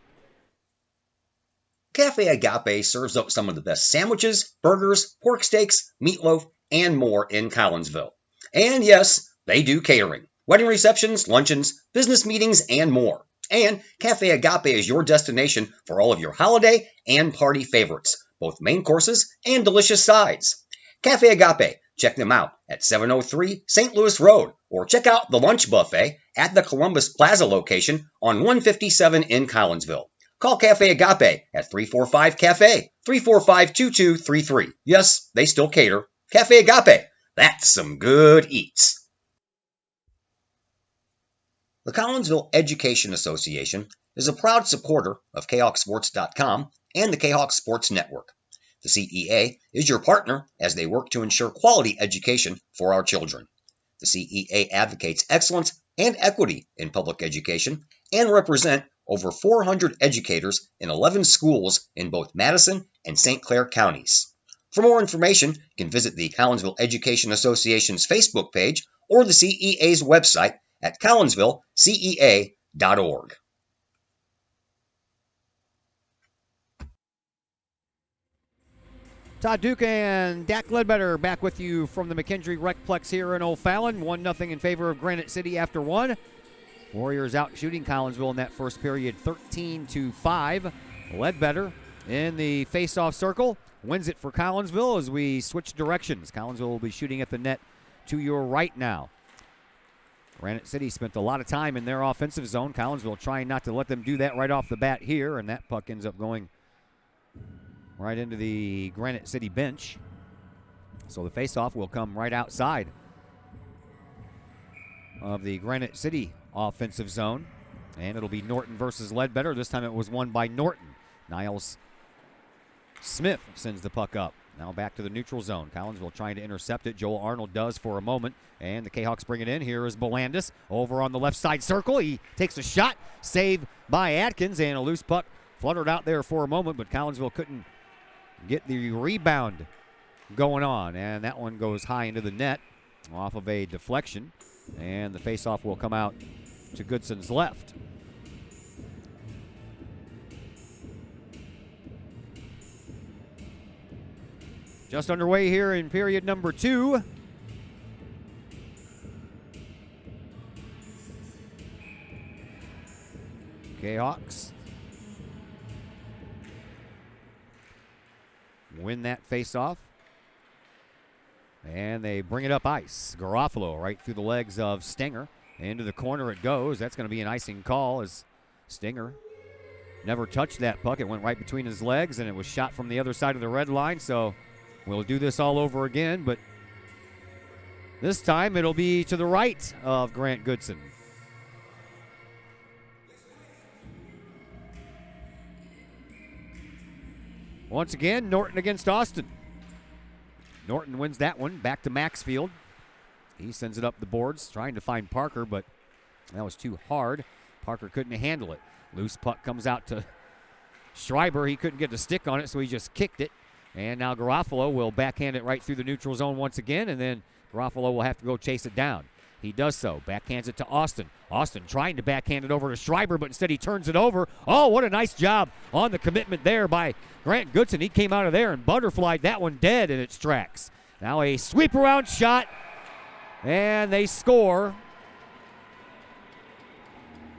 Cafe Agape serves up some of the best sandwiches, burgers, pork steaks, meatloaf, and more in Collinsville. And yes, they do catering. Wedding receptions, luncheons, business meetings, and more. And Cafe Agape is your destination for all of your holiday and party favorites, both main courses and delicious sides. Cafe Agape, check them out at 703 St. Louis Road, or check out the lunch buffet at the Columbus Plaza location on 157 in Collinsville. Call Cafe Agape at 345-CAFE, 345-2233. Yes, they still cater. Cafe Agape, that's some good eats. The Collinsville Education Association is a proud supporter of KahokSports.com and the Kahok Sports Network. The CEA is your partner as they work to ensure quality education for our children. The CEA advocates excellence and equity in public education and represent over 400 educators in 11 schools in both Madison and St. Clair counties. For more information, you can visit the Collinsville Education Association's Facebook page or the CEA's website at collinsvillecea.org. Todd Duke and Dak Ledbetter back with you from the McKendree Recplex here in O'Fallon. 1-0 in favor of Granite City after 1. Warriors out shooting Collinsville in that first period 13-5. Ledbetter in the face-off circle wins it for Collinsville as we switch directions. Collinsville will be shooting at the net to your right now. Granite City spent a lot of time in their offensive zone. Collinsville trying not to let them do that right off the bat here, and that puck ends up going right into the Granite City bench. So the face-off will come right outside of the Granite City offensive zone, and it'll be Norton versus Ledbetter. This time it was won by Norton. Niles Smith sends the puck up. Now back to the neutral zone. Collinsville trying to intercept it. Joel Arnold does for a moment, and the Kahawks bring it in. Here is Belandis over on the left side circle. He takes a shot, saved by Atkins, and a loose puck fluttered out there for a moment, but Collinsville couldn't get the rebound going on, and that one goes high into the net off of a deflection, and the faceoff will come out to Goodson's left. Just underway here in period number 2. Kahawks win that face-off. And they bring it up ice. Garofalo right through the legs of Stenger. Into the corner it goes. That's going to be an icing call as Stenger never touched that puck. It went right between his legs, and it was shot from the other side of the red line. So we'll do this all over again, but this time it'll be to the right of Grant Goodson. Once again, Norton against Austin. Norton wins that one. Back to Maxfield. He sends it up the boards, trying to find Parker, but that was too hard. Parker couldn't handle it. Loose puck comes out to Schreiber. He couldn't get the stick on it, so he just kicked it. And now Garofalo will backhand it right through the neutral zone once again, and then Garofalo will have to go chase it down. He does so. Backhands it to Austin. Austin trying to backhand it over to Schreiber, but instead he turns it over. Oh, what a nice job on the commitment there by Grant Goodson. He came out of there and butterflied that one dead in its tracks. Now a sweep around shot, and they score.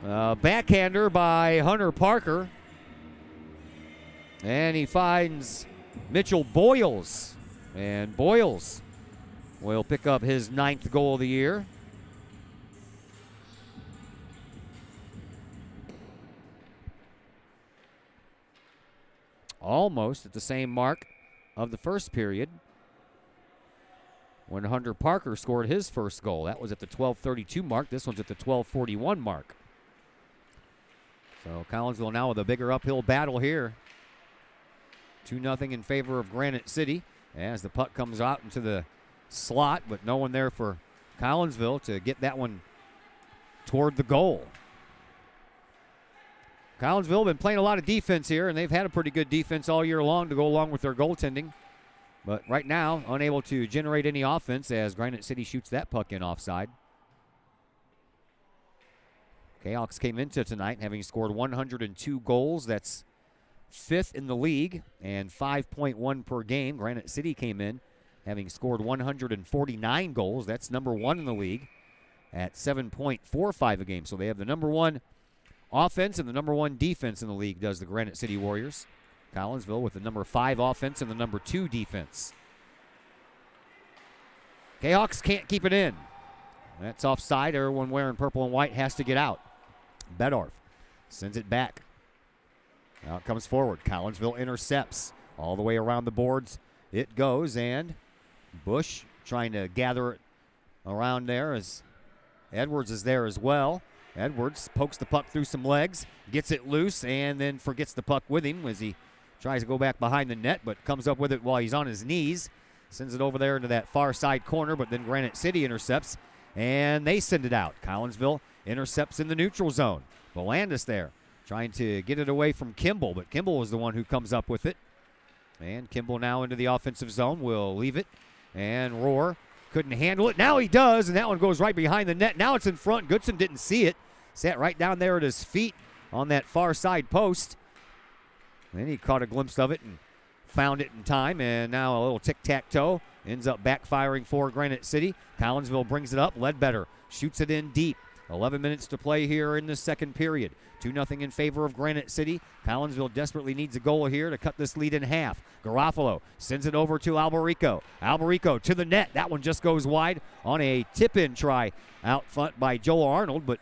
Backhander by Hunter Parker. And he finds Mitchell Boyles. And Boyles will pick up his 9th goal of the year. Almost at the same mark of the first period when Hunter Parker scored his first goal. That was at the 12:32 mark. This one's at the 12:41 mark. So Collinsville now with a bigger uphill battle here. 2-0 in favor of Granite City as the puck comes out into the slot, but no one there for Collinsville to get that one toward the goal. Collinsville been playing a lot of defense here, and they've had a pretty good defense all year long to go along with their goaltending. But right now, unable to generate any offense as Granite City shoots that puck in offside. Kahoks came into tonight having scored 102 goals. That's 5th in the league and 5.1 per game. Granite City came in having scored 149 goals. That's number 1 in the league at 7.45 a game. So they have the number 1 offense and the number 1 defense in the league, does the Granite City Warriors. Collinsville with the number 5 offense and the number 2 defense. Kahawks can't keep it in. That's offside. Everyone wearing purple and white has to get out. Bedorf sends it back. Now it comes forward. Collinsville intercepts all the way around the boards. It goes, and Bush trying to gather it around there as Edwards is there as well. Edwards pokes the puck through some legs, gets it loose, and then forgets the puck with him as he tries to go back behind the net, but comes up with it while he's on his knees. Sends it over there into that far side corner, but then Granite City intercepts, and they send it out. Collinsville intercepts in the neutral zone. Volandis there trying to get it away from Kimball, but Kimball was the one who comes up with it. And Kimball now into the offensive zone will leave it, and Rohr couldn't handle it. Now he does, and that one goes right behind the net. Now it's in front. Goodson didn't see it. Sat right down there at his feet on that far side post. Then he caught a glimpse of it and found it in time, and now a little tic-tac-toe ends up backfiring for Granite City. Collinsville brings it up. Ledbetter shoots it in deep. 11 minutes to play here in the second period. 2-0 in favor of Granite City. Collinsville desperately needs a goal here to cut this lead in half. Garofalo sends it over to Alberico. Alberico to the net. That one just goes wide on a tip-in try out front by Joel Arnold, but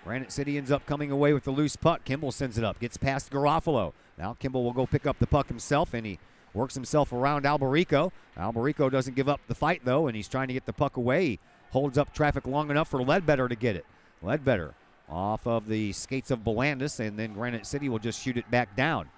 Granite City ends up coming away with the loose puck. Kimball sends it up, gets past Garofalo. Now Kimball will go pick up the puck himself, and he works himself around Alberico. Alberico doesn't give up the fight, though, and he's trying to get the puck away. He holds up traffic long enough for Ledbetter to get it. Ledbetter off of the skates of Volandis, and then Granite City will just shoot it back down.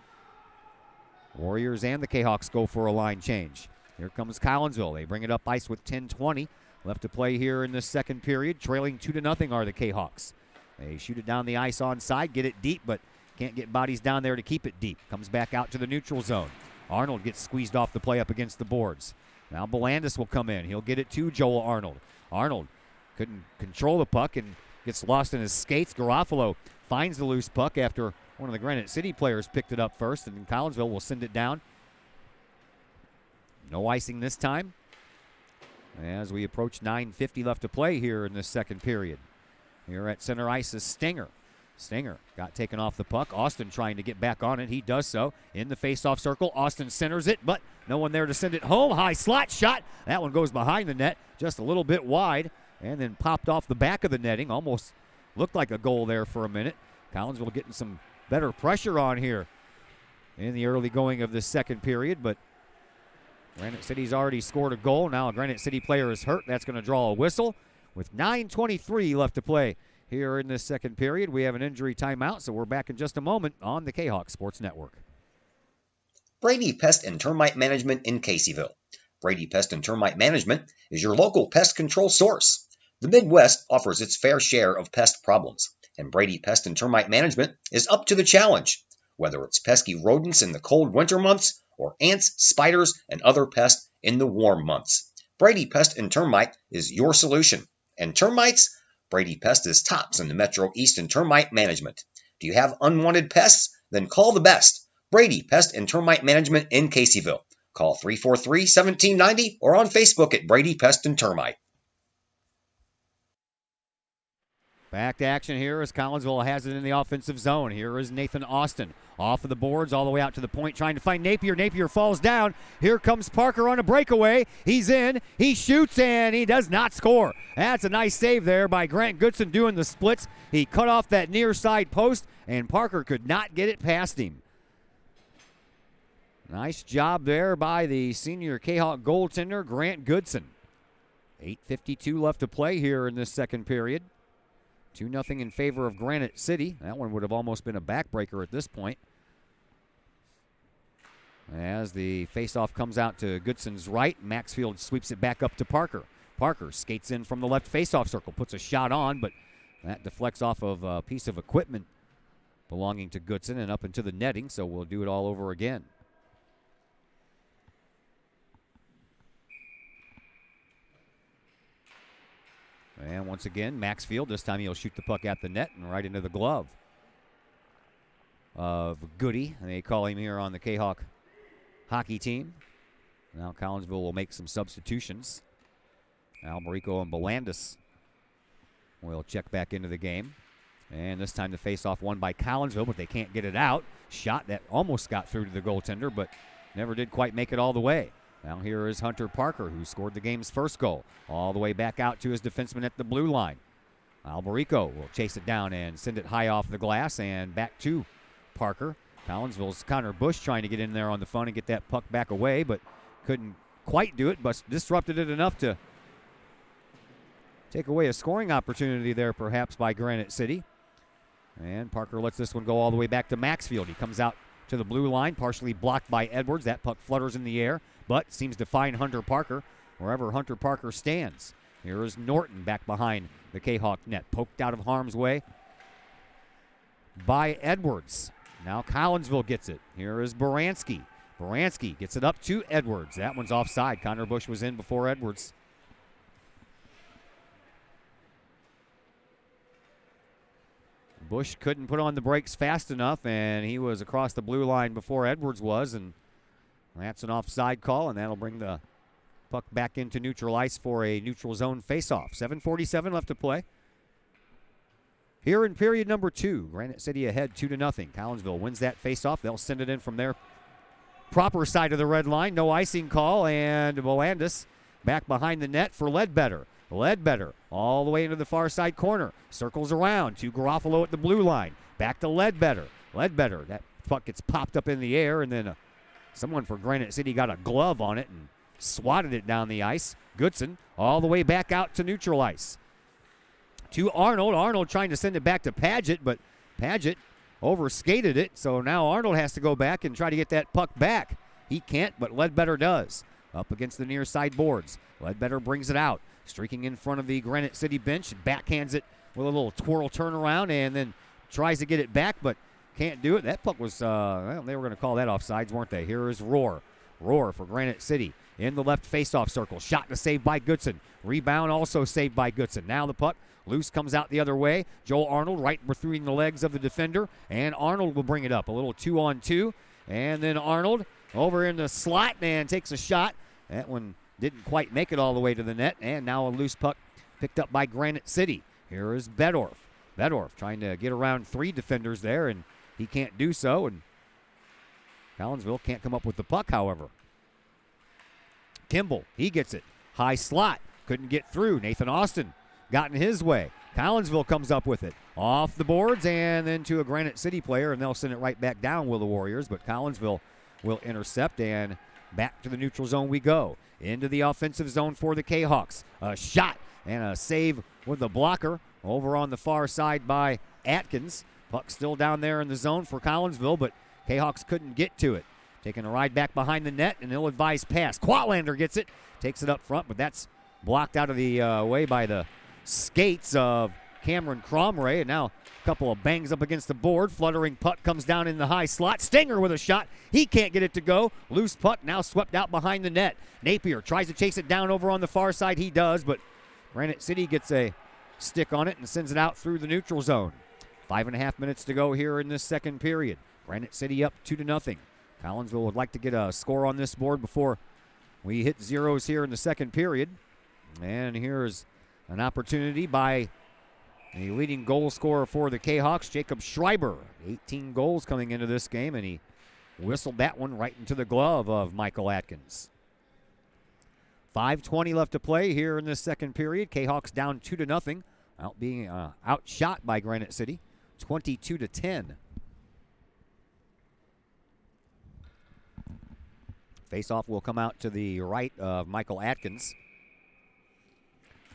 Warriors and the Kahawks go for a line change. Here comes Collinsville. They bring it up ice with 10:20 left to play here in the second period. Trailing 2-0 are the Kahawks. They shoot it down the ice onside, get it deep, but can't get bodies down there to keep it deep. Comes back out to the neutral zone. Arnold gets squeezed off the play up against the boards. Now Volandis will come in. He'll get it to Joel Arnold. Arnold couldn't control the puck and gets lost in his skates. Garofalo finds the loose puck after one of the Granite City players picked it up first, and Collinsville will send it down No icing this time. As we approach 9:50 left to play here in this second period. Here at center ice is Stinger. Stinger got taken off the puck. Austin trying to get back on it. He does so in the face-off circle. Austin centers it, but no one there to send it home. High slot shot. That one goes behind the net, just a little bit wide, and then popped off the back of the netting. Almost looked like a goal there for a minute. Collinsville getting some better pressure on here in the early going of this second period, but Granite City's already scored a goal. Now a Granite City player is hurt. That's going to draw a whistle with 9:23 left to play. Here in this second period, we have an injury timeout, so we're back in just a moment on the Kahok Sports Network. Brady Pest and Termite Management in Caseyville. Brady Pest and Termite Management is your local pest control source. The Midwest offers its fair share of pest problems, and Brady Pest and Termite Management is up to the challenge. Whether it's pesky rodents in the cold winter months or ants, spiders, and other pests in the warm months, Brady Pest and Termite is your solution. And termites? Brady Pest is tops in the Metro East in termite management. Do you have unwanted pests? Then call the best. Brady Pest and Termite Management in Caseyville. Call 343-1790 or on Facebook at Brady Pest and Termite. Back to action here as Collinsville has it in the offensive zone. Here is Nathan Austin off of the boards all the way out to the point trying to find Napier. Napier falls down. Here comes Parker on a breakaway. He's in. He shoots and he does not score. That's a nice save there by Grant Goodson doing the splits. He cut off that near side post and Parker could not get it past him. Nice job there by the senior Kahok goaltender, Grant Goodson. 8:52 left to play here in this second period. 2-0 in favor of Granite City. That one would have almost been a backbreaker at this point. As the faceoff comes out to Goodson's right, Maxfield sweeps it back up to Parker. Parker skates in from the left faceoff circle, puts a shot on, but that deflects off of a piece of equipment belonging to Goodson and up into the netting, so we'll do it all over again. And once again, Maxfield, this time he'll shoot the puck at the net and right into the glove of Goody. They call him here on the Kahok hockey team. Now Collinsville will make some substitutions. Alberico and Belandis will check back into the game. And this time the face-off won by Collinsville, but they can't get it out. Shot that almost got through to the goaltender, but never did quite make it all the way. Now here is Hunter Parker, who scored the game's first goal. All the way back out to his defenseman at the blue line. Alberico will chase it down and send it high off the glass and back to Parker. Collinsville's Connor Bush trying to get in there on the fun and get that puck back away, but couldn't quite do it, but disrupted it enough to take away a scoring opportunity there perhaps by Granite City. And Parker lets this one go all the way back to Maxfield. He comes out to the blue line, partially blocked by Edwards. That puck flutters in the air, but seems to find Hunter Parker wherever Hunter Parker stands. Here is Norton back behind the Kahok net, poked out of harm's way by Edwards. Now Collinsville gets it. Here is Baranski. Baranski gets it up to Edwards. That one's offside. Connor Bush was in before Edwards. Bush couldn't put on the brakes fast enough, and he was across the blue line before Edwards was, and that's an offside call, and that'll bring the puck back into neutral ice for a neutral zone faceoff. 7:47 left to play. Here in period number 2, Granite City ahead 2-0. Collinsville wins that faceoff. They'll send it in from their proper side of the red line. No icing call, and Belandis back behind the net for Ledbetter. Ledbetter all the way into the far side corner. Circles around to Garofalo at the blue line. Back to Ledbetter. Ledbetter, that puck gets popped up in the air, and then someone for Granite City got a glove on it and swatted it down the ice. Goodson all the way back out to neutral ice. To Arnold. Arnold trying to send it back to Paget, but Paget overskated it, so now Arnold has to go back and try to get that puck back. He can't, but Ledbetter does. Up against the near side boards. Ledbetter brings it out. Streaking in front of the Granite City bench, backhands it with a little twirl turnaround and then tries to get it back, but can't do it. That puck was, well, they were going to call that offsides, weren't they? Here is Rohr. Rohr for Granite City in the left faceoff circle. Shot to save by Goodson. Rebound also saved by Goodson. Now the puck loose comes out the other way. Joel Arnold right between the legs of the defender, and Arnold will bring it up. A little 2-on-2, and then Arnold over in the slot and takes a shot. That one didn't quite make it all the way to the net, and now a loose puck picked up by Granite City. Here is Bedorf. Bedorf trying to get around 3 defenders there, and he can't do so, and Collinsville can't come up with the puck, however. Kimball, he gets it. High slot, couldn't get through. Nathan Austin got in his way. Collinsville comes up with it. Off the boards and then to a Granite City player, and they'll send it right back down, will the Warriors, but Collinsville will intercept, and back to the neutral zone we go. Into the offensive zone for the Kahawks. A shot and a save with the blocker over on the far side by Atkins. Puck still down there in the zone for Collinsville, but Kahawks couldn't get to it. Taking a ride back behind the net, an ill-advised pass. Quatlander gets it, takes it up front, but that's blocked out of the way by the skates of Cameron Cromray, and now a couple of bangs up against the board. Fluttering puck comes down in the high slot. Stinger with a shot. He can't get it to go. Loose puck now swept out behind the net. Napier tries to chase it down over on the far side. He does, but Granite City gets a stick on it and sends it out through the neutral zone. 5.5 minutes to go here in this second period. Granite City up 2-0. Collinsville would like to get a score on this board before we hit zeros here in the second period. And here's an opportunity by the leading goal scorer for the Kahawks, Jacob Schreiber. 18 goals coming into this game, and he whistled that one right into the glove of Michael Atkins. 5:20 left to play here in this second period. Kahawks down 2-0, being outshot by Granite City, 22-10. Faceoff will come out to the right of Michael Atkins.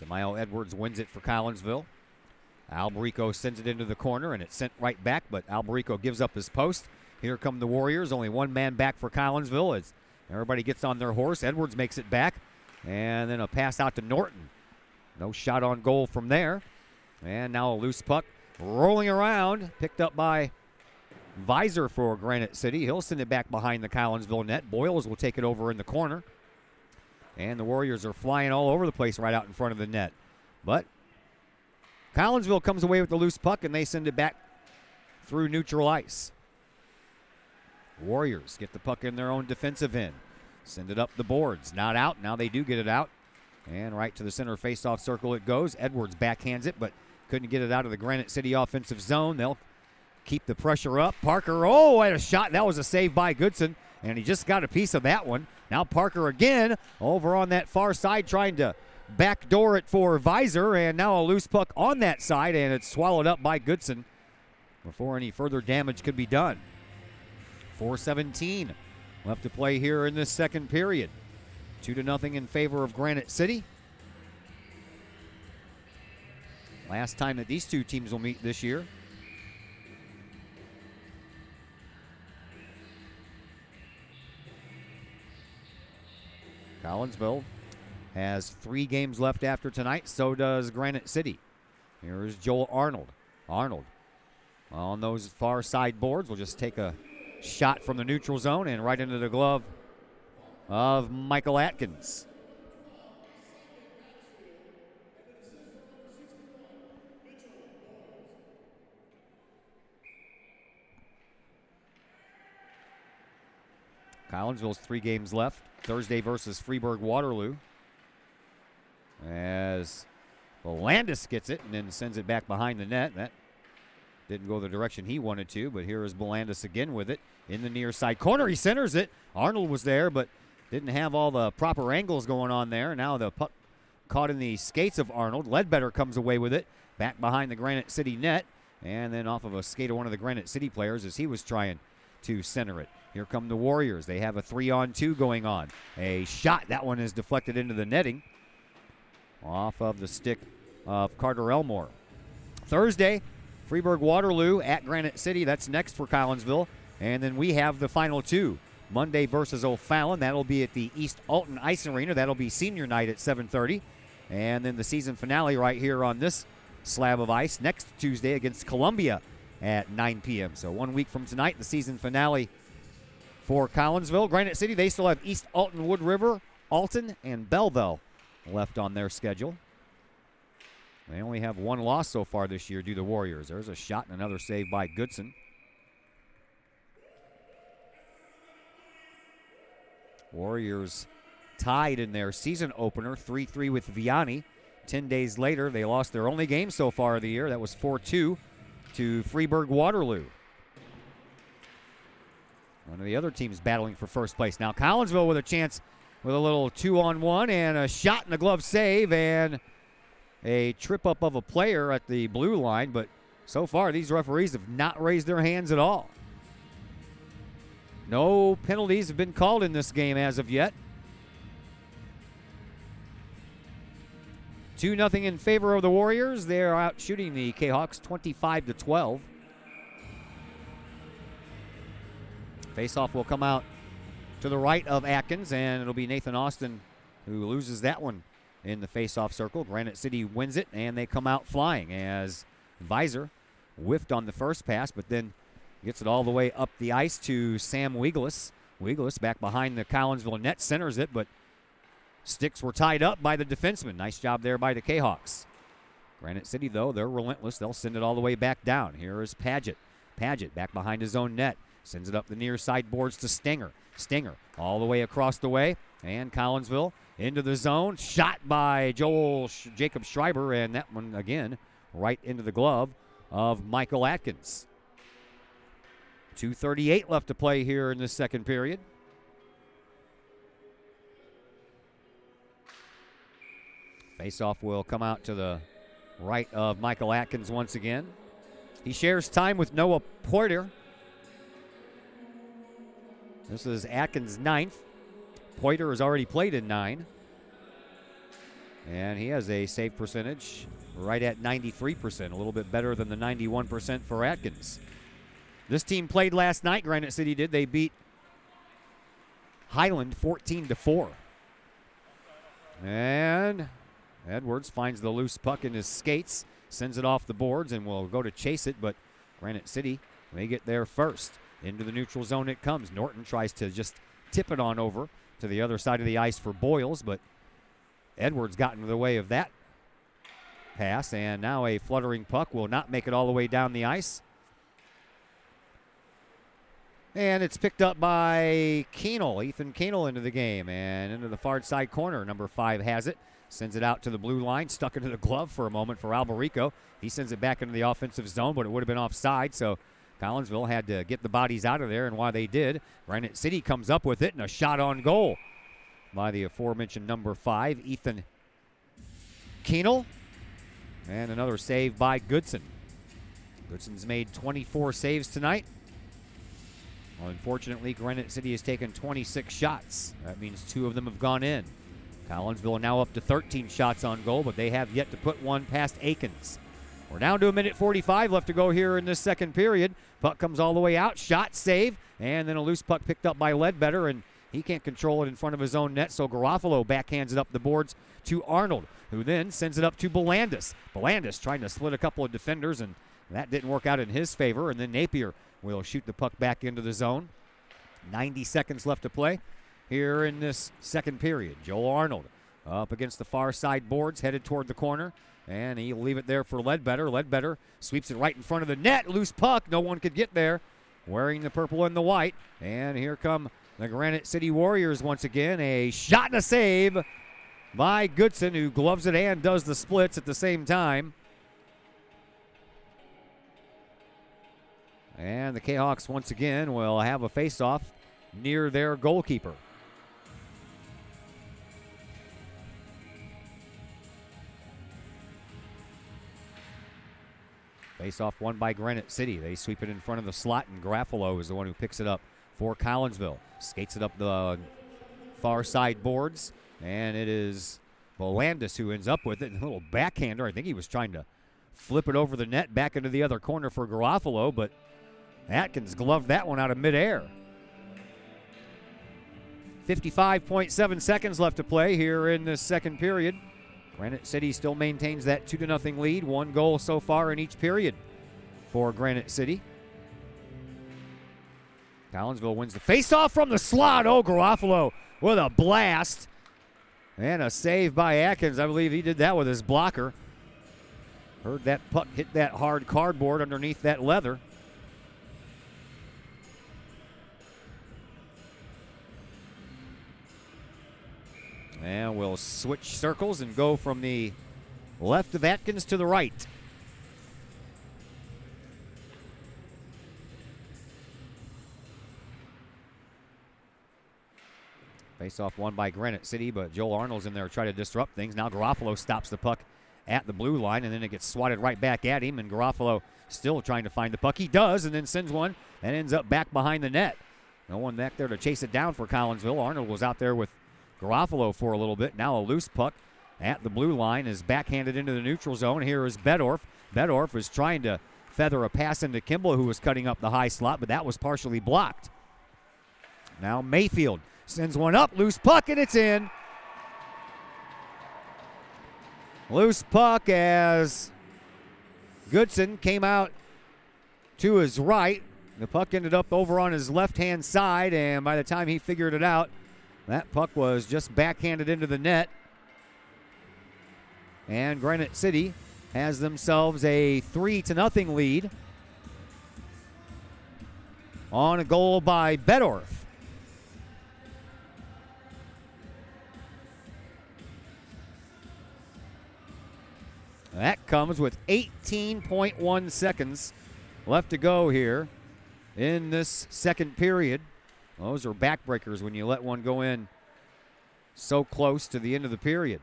DeMaio Edwards wins it for Collinsville. Alberico sends it into the corner, and it's sent right back, but Alberico gives up his post. Here come the Warriors. Only one man back for Collinsville as everybody gets on their horse. Edwards makes it back, and then a pass out to Norton. No shot on goal from there. And now a loose puck rolling around, picked up by Visor for Granite City. He'll send it back behind the Collinsville net. Boyles will take it over in the corner. And the Warriors are flying all over the place right out in front of the net. But Collinsville comes away with the loose puck, and they send it back through neutral ice. Warriors get the puck in their own defensive end. Send it up the boards. Not out. Now they do get it out. And right to the center faceoff circle it goes. Edwards backhands it, but couldn't get it out of the Granite City offensive zone. They'll keep the pressure up. Parker, what a shot. That was a save by Goodson, and he just got a piece of that one. Now Parker again over on that far side trying to backdoor it for Visor, and now a loose puck on that side, and it's swallowed up by Goodson before any further damage could be done. 4:17 left to play here in this second period. 2-0 in favor of Granite City. Last time that these two teams will meet this year. Collinsville has 3 games left after tonight. So does Granite City. Here's Joel Arnold. Arnold on those far side boards will just take a shot from the neutral zone and right into the glove of Michael Atkins. Collinsville's 3 games left. Thursday versus Freeburg Waterloo. As Belandis gets it and then sends it back behind the net. That didn't go the direction he wanted to, but here is Belandis again with it. In the near side corner, he centers it. Arnold was there, but didn't have all the proper angles going on there. Now the puck caught in the skates of Arnold. Ledbetter comes away with it. Back behind the Granite City net. And then off of a skate of one of the Granite City players as he was trying to center it. Here come the Warriors. They have a 3-on-2 going on. A shot. That one is deflected into the netting. Off of the stick of Carter Elmore. Thursday, Freeburg Waterloo at Granite City. That's next for Collinsville. And then we have the final 2. Monday versus O'Fallon. That'll be at the East Alton Ice Arena. That'll be senior night at 7:30. And then the season finale right here on this slab of ice next Tuesday against Columbia at 9 p.m. So 1 week from tonight, the season finale for Collinsville. Granite City, they still have East Alton, Wood River, Alton, and Belleville left on their schedule. They only have 1 loss so far this year due to Warriors. There's a shot and another save by Goodson. Warriors tied in their season opener, 3-3 with Vianney. 10 days later, they lost their only game so far of the year. That was 4-2 to Freeburg-Waterloo. One of the other teams battling for first place. Now Collinsville with a chance with a little 2-on-1 and a shot in the glove save and a trip up of a player at the blue line, but so far these referees have not raised their hands at all. No penalties have been called in this game as of yet. 2-0 in favor of the Warriors. They're out shooting the Kahawks 25-12. Faceoff will come out to the right of Atkins, and it'll be Nathan Austin who loses that one in the faceoff circle. Granite City wins it, and they come out flying as Visor whiffed on the first pass, but then gets it all the way up the ice to Sam Weiglis. Weiglis back behind the Collinsville net, centers it, but sticks were tied up by the defenseman. Nice job there by the Kahawks. Granite City, though, they're relentless. They'll send it all the way back down. Here is Paget. Paget back behind his own net. Sends it up the near side boards to Stinger. Stinger all the way across the way. And Collinsville into the zone. Shot by Jacob Schreiber. And that one, again, right into the glove of Michael Atkins. 2:38 left to play here in the second period. Faceoff will come out to the right of Michael Atkins once again. He shares time with Noah Poiter. This is Atkins' 9th. Poiter has already played in 9. And he has a save percentage right at 93%, a little bit better than the 91% for Atkins. This team played last night, Granite City did. They beat Highland 14-4. And Edwards finds the loose puck in his skates, sends it off the boards, and will go to chase it, but Granite City may get there first. Into the neutral zone it comes. Norton tries to just tip it on over to the other side of the ice for Boyles, but Edwards got into the way of that pass, and now a fluttering puck will not make it all the way down the ice. And it's picked up by Keenel, Ethan Keenel into the game, and into the far side corner. Number 5 has it, sends it out to the blue line, stuck into the glove for a moment for Alberico. He sends it back into the offensive zone, but it would have been offside, so Collinsville had to get the bodies out of there, and while they did, Granite City comes up with it, and a shot on goal by the aforementioned number 5, Ethan Keenel. And another save by Goodson. Goodson's made 24 saves tonight. Well, unfortunately, Granite City has taken 26 shots. That means 2 of them have gone in. Collinsville now up to 13 shots on goal, but they have yet to put one past Akins. We're down to a minute 45 left to go here in this second period. Puck comes all the way out, shot, save, and then a loose puck picked up by Ledbetter, and he can't control it in front of his own net, so Garofalo backhands it up the boards to Arnold, who then sends it up to Belandis. Belandis trying to split a couple of defenders, and that didn't work out in his favor, and then Napier will shoot the puck back into the zone. 90 seconds left to play here in this second period. Joel Arnold up against the far side boards, headed toward the corner, and he'll leave it there for Ledbetter. Ledbetter sweeps it right in front of the net. Loose puck. No one could get there. Wearing the purple and the white. And here come the Granite City Warriors once again. A shot and a save by Goodson, who gloves it and does the splits at the same time. And the Kahawks once again will have a face-off near their goalkeeper. Face-off won by Granite City. They sweep it in front of the slot, and Garofalo is the one who picks it up for Collinsville. Skates it up the far side boards, and it is Belandis who ends up with it. A little backhander. I think he was trying to flip it over the net back into the other corner for Garofalo, but Atkins gloved that one out of midair. 55.7 seconds left to play here in the second period. Granite City still maintains that 2-0 lead. 1 goal so far in each period for Granite City. Collinsville wins the faceoff from the slot. Oh, Garofalo with a blast. And a save by Atkins. I believe he did that with his blocker. Heard that puck hit that hard cardboard underneath that leather. And we'll switch circles and go from the left of Atkins to the right. Face-off won by Granite City, but Joel Arnold's in there to try to disrupt things. Now Garofalo stops the puck at the blue line, and then it gets swatted right back at him, and Garofalo still trying to find the puck. He does, and then sends one and ends up back behind the net. No one back there to chase it down for Collinsville. Arnold was out there with Garofalo for a little bit. Now a loose puck at the blue line is backhanded into the neutral zone. Here is Bedorf. Bedorf is trying to feather a pass into Kimball, who was cutting up the high slot, but that was partially blocked. Now Mayfield sends one up, loose puck, and it's in. Loose puck as Goodson came out to his right. The puck ended up over on his left-hand side, and by the time he figured it out, that puck was just backhanded into the net. And Granite City has themselves a 3-0 lead on a goal by Bedorf. That comes with 18.1 seconds left to go here in this second period. Those are backbreakers when you let one go in so close to the end of the period.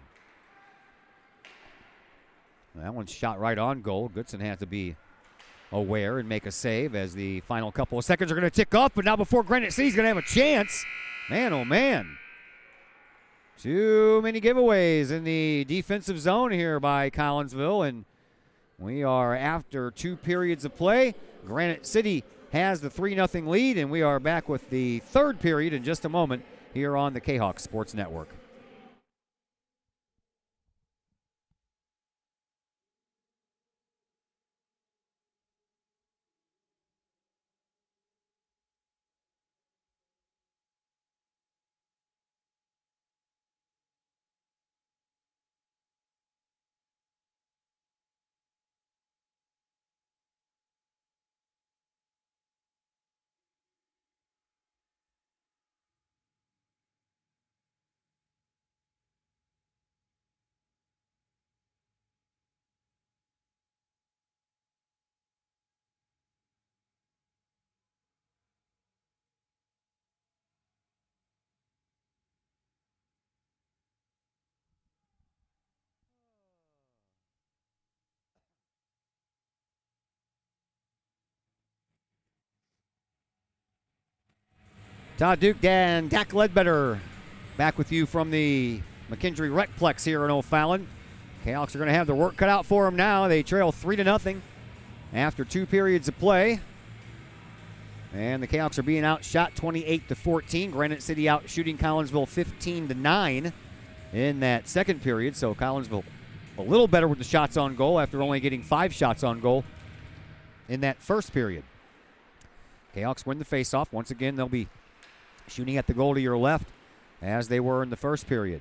That one's shot right on goal. Goodson had to be aware and make a save as the final couple of seconds are going to tick off. But now before Granite City's going to have a chance. Man, oh man. Too many giveaways in the defensive zone here by Collinsville, and we are after 2 periods of play. Granite City has the 3-0 lead, and we are back with the third period in just a moment here on the Kahok Sports Network. Todd Duke and Dak Ledbetter back with you from the McKendree Recplex here in O'Fallon. Kahoks are going to have their work cut out for them now. They trail 3-0 after 2 periods of play. And the Kahoks are being outshot 28-14. Granite City out shooting Collinsville 15-9 in that second period. So Collinsville a little better with the shots on goal after only getting 5 shots on goal in that first period. Kahoks win the faceoff. Once again, they'll be shooting at the goal to your left as they were in the first period.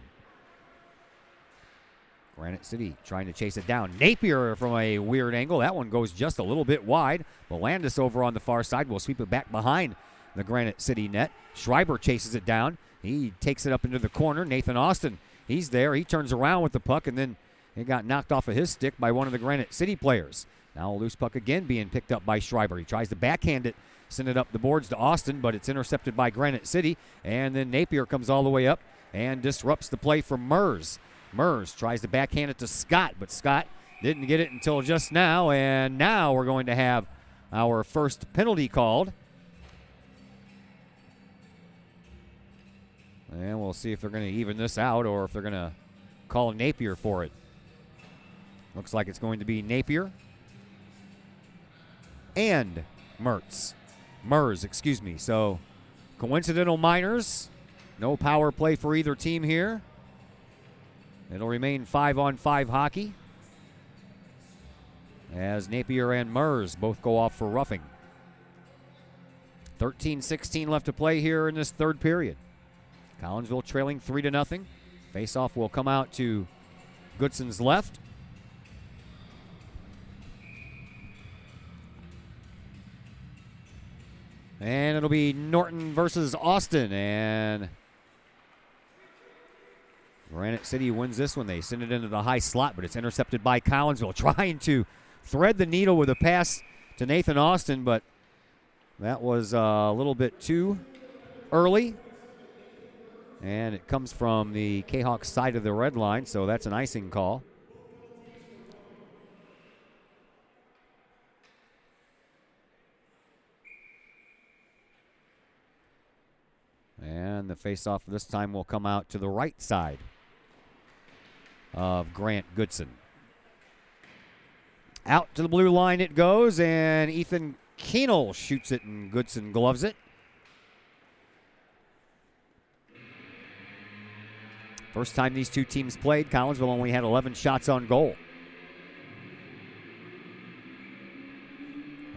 Granite City trying to chase it down. Napier from a weird angle. That one goes just a little bit wide. Belandis over on the far side will sweep it back behind the Granite City net. Schreiber chases it down. He takes it up into the corner. Nathan Austin, he's there. He turns around with the puck, and then it got knocked off of his stick by one of the Granite City players. Now a loose puck again being picked up by Schreiber. He tries to backhand it, send it up the boards to Austin, but it's intercepted by Granite City. And then Napier comes all the way up and disrupts the play from Mers. Mers tries to backhand it to Scott, but Scott didn't get it until just now. And now we're going to have our first penalty called. And we'll see if they're going to even this out or if they're going to call Napier for it. Looks like it's going to be Napier and Mers, excuse me. So coincidental minors. No power play for either team here. It'll remain 5-on-5 hockey as Napier and Mers both go off for roughing. 13-16 left to play here in this third period. Collinsville trailing 3-0. Faceoff will come out to Goodson's left. And it'll be Norton versus Austin. And Granite City wins this one. They send it into the high slot, but it's intercepted by Collinsville, trying to thread the needle with a pass to Nathan Austin, but that was a little bit too early. And it comes from the Kahoks side of the red line, so that's an icing call. And the faceoff this time will come out to the right side of Grant Goodson. Out to the blue line it goes, and Ethan Keenel shoots it, and Goodson gloves it. First time these two teams played, Collinsville only had 11 shots on goal.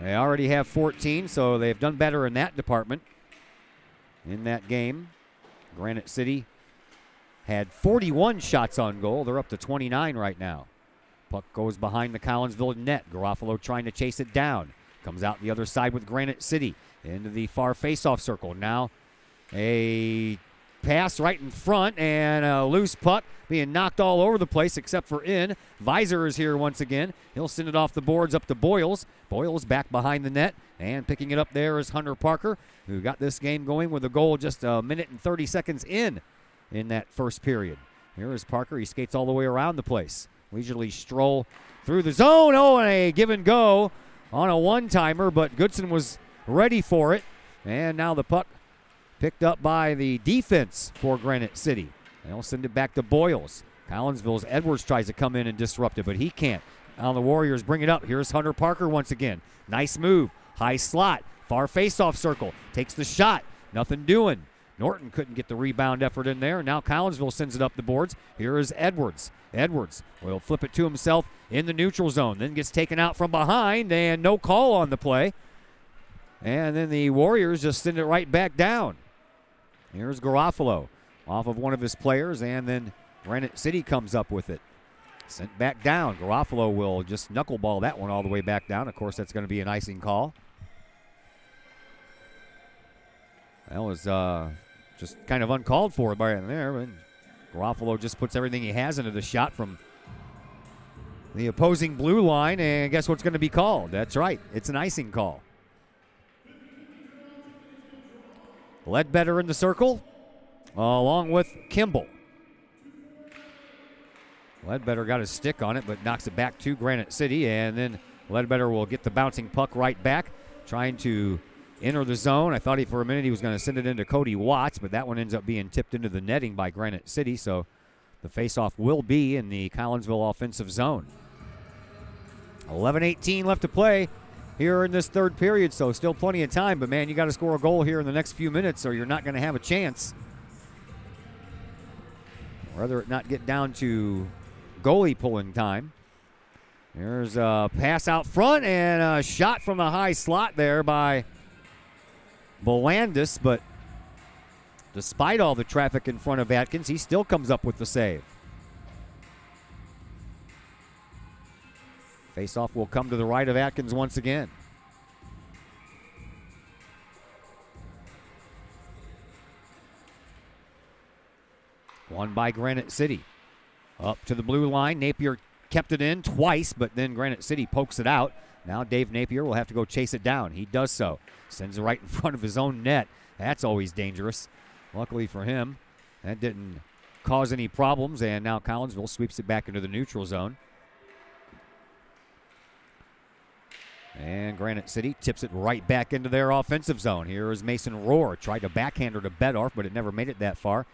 They already have 14, so they've done better in that department. In that game, Granite City had 41 shots on goal. They're up to 29 right now. Puck goes behind the Collinsville net. Garofalo trying to chase it down. Comes out the other side with Granite City into the far faceoff circle. Now a pass right in front and a loose puck being knocked all over the place except for in. Visor is here once again. He'll send it off the boards up to Boyles. Boyles back behind the net, and picking it up there is Hunter Parker, who got this game going with a goal just a minute and 30 seconds in that first period. Here is Parker. He skates all the way around the place. Leisurely stroll through the zone. Oh, and a give and go on a one-timer, but Goodson was ready for it. And now the puck picked up by the defense for Granite City. They'll send it back to Boyles. Collinsville's Edwards tries to come in and disrupt it, but he can't. Now the Warriors bring it up. Here's Hunter Parker once again. Nice move. High slot. Far faceoff circle. Takes the shot. Nothing doing. Norton couldn't get the rebound effort in there. Now Collinsville sends it up the boards. Here is Edwards. Edwards will flip it to himself in the neutral zone. Then gets taken out from behind, and no call on the play. And then the Warriors just send it right back down. Here's Garofalo off of one of his players, and then Granite City comes up with it. Sent back down. Garofalo will just knuckleball that one all the way back down. Of course, that's going to be an icing call. That was just kind of uncalled for by there. And Garofalo just puts everything he has into the shot from the opposing blue line, and guess what's going to be called? That's right. It's an icing call. Ledbetter in the circle, along with Kimball. Ledbetter got his stick on it, but knocks it back to Granite City, and then Ledbetter will get the bouncing puck right back, trying to enter the zone. I thought for a minute he was going to send it into Cody Watts, but that one ends up being tipped into the netting by Granite City, so the faceoff will be in the Collinsville offensive zone. 11:18 left to play here in this third period, so still plenty of time, but man, you got to score a goal here in the next few minutes or you're not going to have a chance. Rather it not get down to goalie pulling time. There's a pass out front and a shot from a high slot there by Belandis, but despite all the traffic in front of Atkins, he still comes up with the save. Faceoff will come to the right of Atkins once again. Won by Granite City. Up to the blue line. Napier kept it in twice, but then Granite City pokes it out. Now Dave Napier will have to go chase it down. He does so. Sends it right in front of his own net. That's always dangerous. Luckily for him, that didn't cause any problems, and now Collinsville sweeps it back into the neutral zone. And Granite City tips it right back into their offensive zone. Here is Mason Rohr. Tried to backhander to Bedorf, but it never made it that far.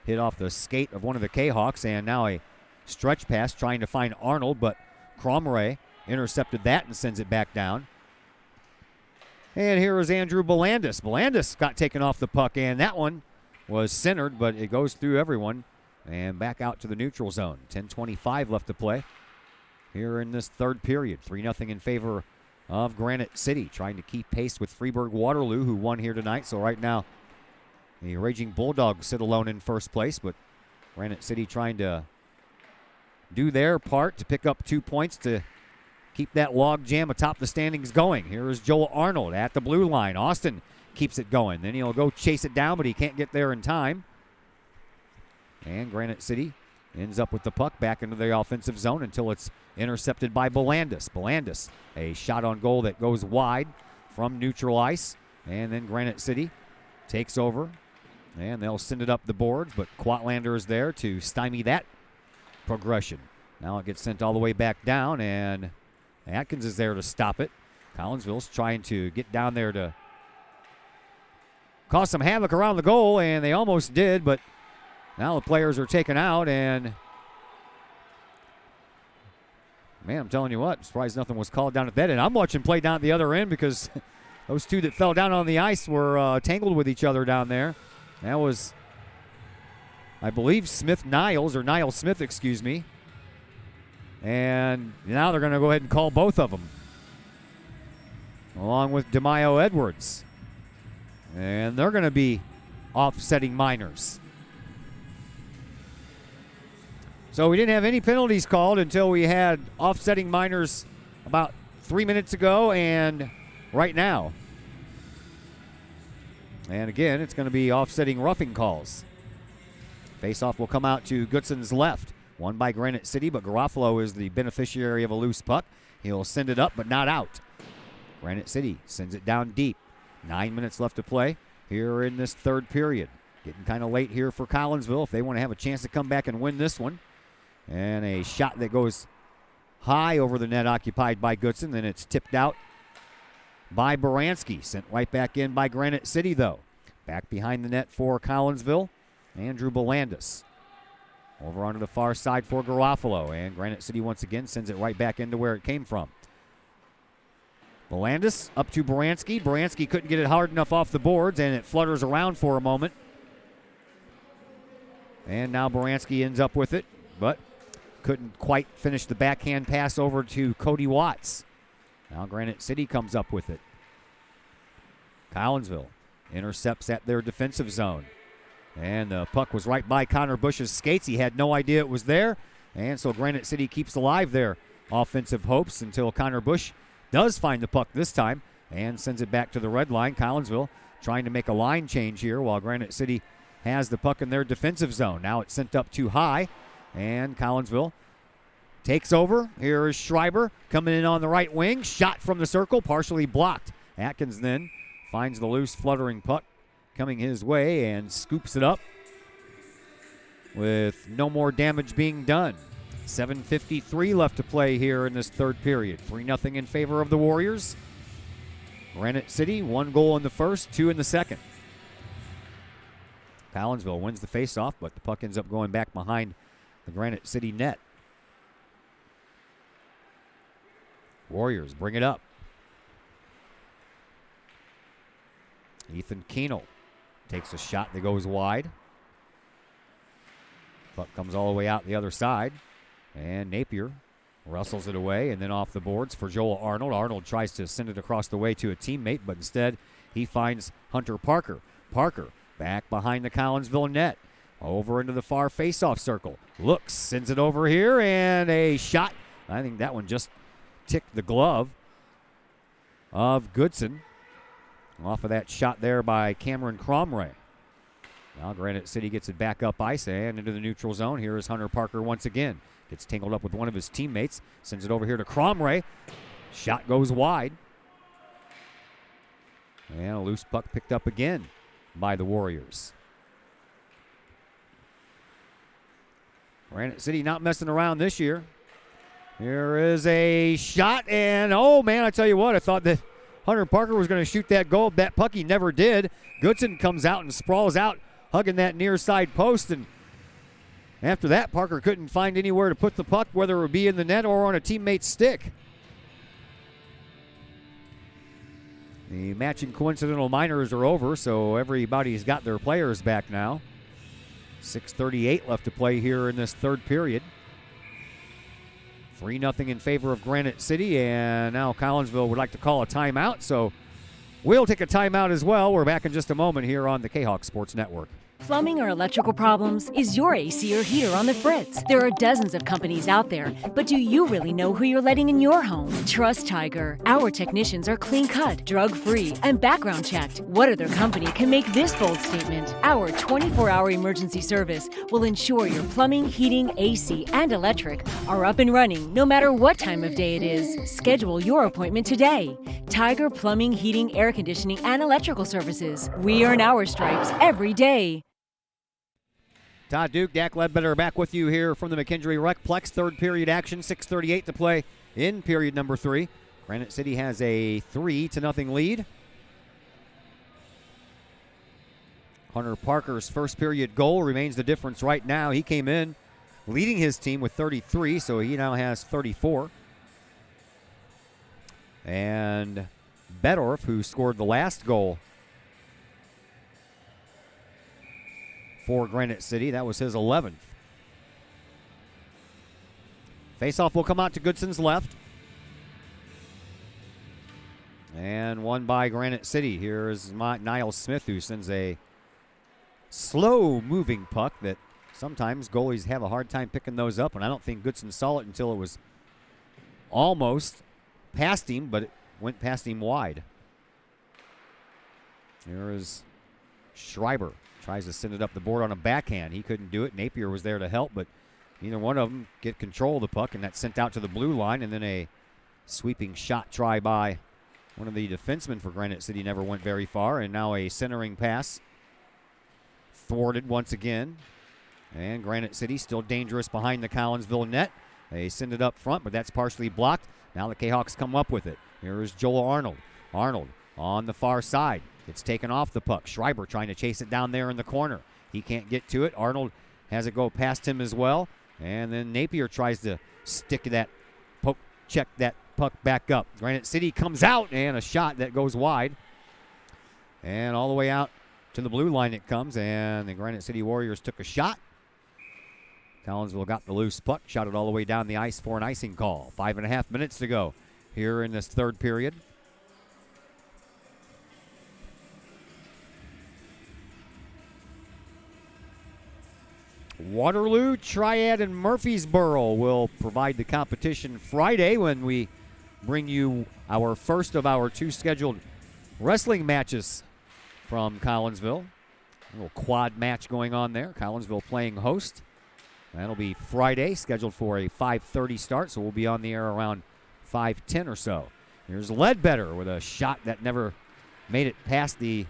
Hit off the skate of one of the Kahawks, and now a stretch pass trying to find Arnold, but Cromray intercepted that and sends it back down. And here is Andrew Belandis. Belandis got taken off the puck, and that one was centered, but it goes through everyone and back out to the neutral zone. 10:25 left to play here in this third period. 3-0 in favor of Granite City, trying to keep pace with Freeburg Waterloo, who won here tonight. So right now, the Raging Bulldogs sit alone in first place, but Granite City trying to do their part to pick up 2 points to keep that log jam atop the standings going. Here is Joel Arnold at the blue line. Austin keeps it going. Then he'll go chase it down, but he can't get there in time. And Granite City ends up with the puck back into the offensive zone until it's intercepted by Belandis. Belandis, a shot on goal that goes wide from neutral ice. And then Granite City takes over, and they'll send it up the boards, but Quatlander is there to stymie that progression. Now it gets sent all the way back down, and Atkins is there to stop it. Collinsville's trying to get down there to cause some havoc around the goal, and they almost did, but now the players are taken out, and man, I'm telling you what, I'm surprised nothing was called down at that end. I'm watching play down at the other end because those two that fell down on the ice were tangled with each other down there. That was, I believe, Smith-Niles, or Niles-Smith, excuse me. And now they're going to go ahead and call both of them, along with DeMaio Edwards. And they're going to be offsetting minors. So we didn't have any penalties called until we had offsetting minors about 3 minutes ago and right now. And again, it's going to be offsetting roughing calls. Faceoff will come out to Goodson's left. Won by Granite City, but Garofalo is the beneficiary of a loose puck. He'll send it up, but not out. Granite City sends it down deep. 9 minutes left to play here in this third period. Getting kind of late here for Collinsville if they want to have a chance to come back and win this one. And a shot that goes high over the net occupied by Goodson. Then it's tipped out by Baranski. Sent right back in by Granite City, though. Back behind the net for Collinsville, Andrew Belandis. Over onto the far side for Garofalo. And Granite City once again sends it right back into where it came from. Belandis up to Baranski. Baranski couldn't get it hard enough off the boards, and it flutters around for a moment. And now Baranski ends up with it, but couldn't quite finish the backhand pass over to Cody Watts. Now Granite City comes up with it. Collinsville intercepts at their defensive zone. And the puck was right by Connor Bush's skates. He had no idea it was there. And so Granite City keeps alive their offensive hopes until Connor Bush does find the puck this time and sends it back to the red line. Collinsville trying to make a line change here while Granite City has the puck in their defensive zone. Now it's sent up too high, and Collinsville takes over. Here is Schreiber coming in on the right wing. Shot from the circle, partially blocked. Atkins then finds the loose fluttering puck coming his way and scoops it up with no more damage being done. 7:53 left to play here in this third period. 3-0 in favor of the Warriors. Granite City, 1 goal in the first, 2 in the second. Collinsville wins the faceoff, but the puck ends up going back behind the Granite City net. Warriors bring it up. Ethan Keenel takes a shot that goes wide. Puck comes all the way out the other side. And Napier wrestles it away and then off the boards for Joel Arnold. Arnold tries to send it across the way to a teammate, but instead he finds Hunter Parker. Parker back behind the Collinsville net. Over into the far face-off circle. Looks, sends it over here, and a shot. I think that one just ticked the glove of Goodson. Off of that shot there by Cameron Cromray. Now Granite City gets it back up ice and into the neutral zone. Here is Hunter Parker once again. Gets tangled up with one of his teammates. Sends it over here to Cromray. Shot goes wide. And a loose puck picked up again by the Warriors. Granite City not messing around this year. Here is a shot, and oh man, I tell you what, I thought that Hunter Parker was going to shoot that goal. That puck he never did. Goodson comes out and sprawls out, hugging that near side post, and after that, Parker couldn't find anywhere to put the puck, whether it would be in the net or on a teammate's stick. The matching coincidental minors are over, so everybody's got their players back now. 6:38 left to play here in this third period. 3-0 in favor of Granite City, and now Collinsville would like to call a timeout, so we'll take a timeout as well. We're back in just a moment here on the Kahok Sports Network. Plumbing or electrical problems? Is your AC or heater on the fritz? There are dozens of companies out there, but do you really know who you're letting in your home? Trust Tiger. Our technicians are clean-cut, drug-free, and background checked. What other company can make this bold statement? Our 24-hour emergency service will ensure your plumbing, heating, AC, and electric are up and running no matter what time of day it is. Schedule your appointment today. Tiger Plumbing, Heating, Air Conditioning, and Electrical Services. We earn our stripes every day. Todd Duke, Dak Ledbetter back with you here from the McKendree Recplex. Third period action, 6:38 to play in period number 3. Granite City has a 3-0 lead. Hunter Parker's first period goal remains the difference right now. He came in leading his team with 33, so he now has 34. And Bedorf, who scored the last goal for Granite City, that was his 11th. Faceoff will come out to Goodson's left. And won by Granite City. Here is Niles Smith, who sends a slow-moving puck that sometimes goalies have a hard time picking those up, and I don't think Goodson saw it until it was almost past him, but it went past him wide. Here is Schreiber. Tries to send it up the board on a backhand. He couldn't do it. Napier was there to help, but neither one of them get control of the puck, and that's sent out to the blue line, and then a sweeping shot try by one of the defensemen for Granite City never went very far, and now a centering pass thwarted once again. And Granite City still dangerous behind the Collinsville net. They send it up front, but that's partially blocked. Now the Kahawks come up with it. Here is Joel Arnold. Arnold on the far side. It's taken off the puck. Schreiber trying to chase it down there in the corner. He can't get to it. Arnold has it go past him as well. And then Napier tries to stick that poke, check that puck back up. Granite City comes out, and a shot that goes wide. And all the way out to the blue line it comes, and the Granite City Warriors took a shot. Collinsville got the loose puck, shot it all the way down the ice for an icing call. 5.5 minutes to go here in this third period. Waterloo, Triad, and Murfreesboro will provide the competition Friday when we bring you our first of our 2 scheduled wrestling matches from Collinsville. A little quad match going on there. Collinsville playing host. That'll be Friday, scheduled for a 5:30 start, so we'll be on the air around 5:10 or so. Here's Ledbetter with a shot that never made it past the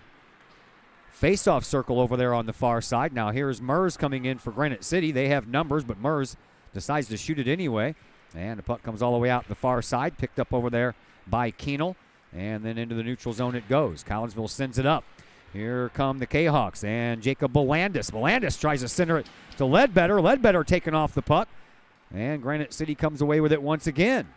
face-off circle over there on the far side. Now here's Mers coming in for Granite City. They have numbers, but Mers decides to shoot it anyway. And the puck comes all the way out the far side, picked up over there by Keenel. And then into the neutral zone it goes. Collinsville sends it up. Here come the Kahawks and Jacob Belandis. Belandis tries to center it to Ledbetter. Ledbetter taking off the puck. And Granite City comes away with it once again.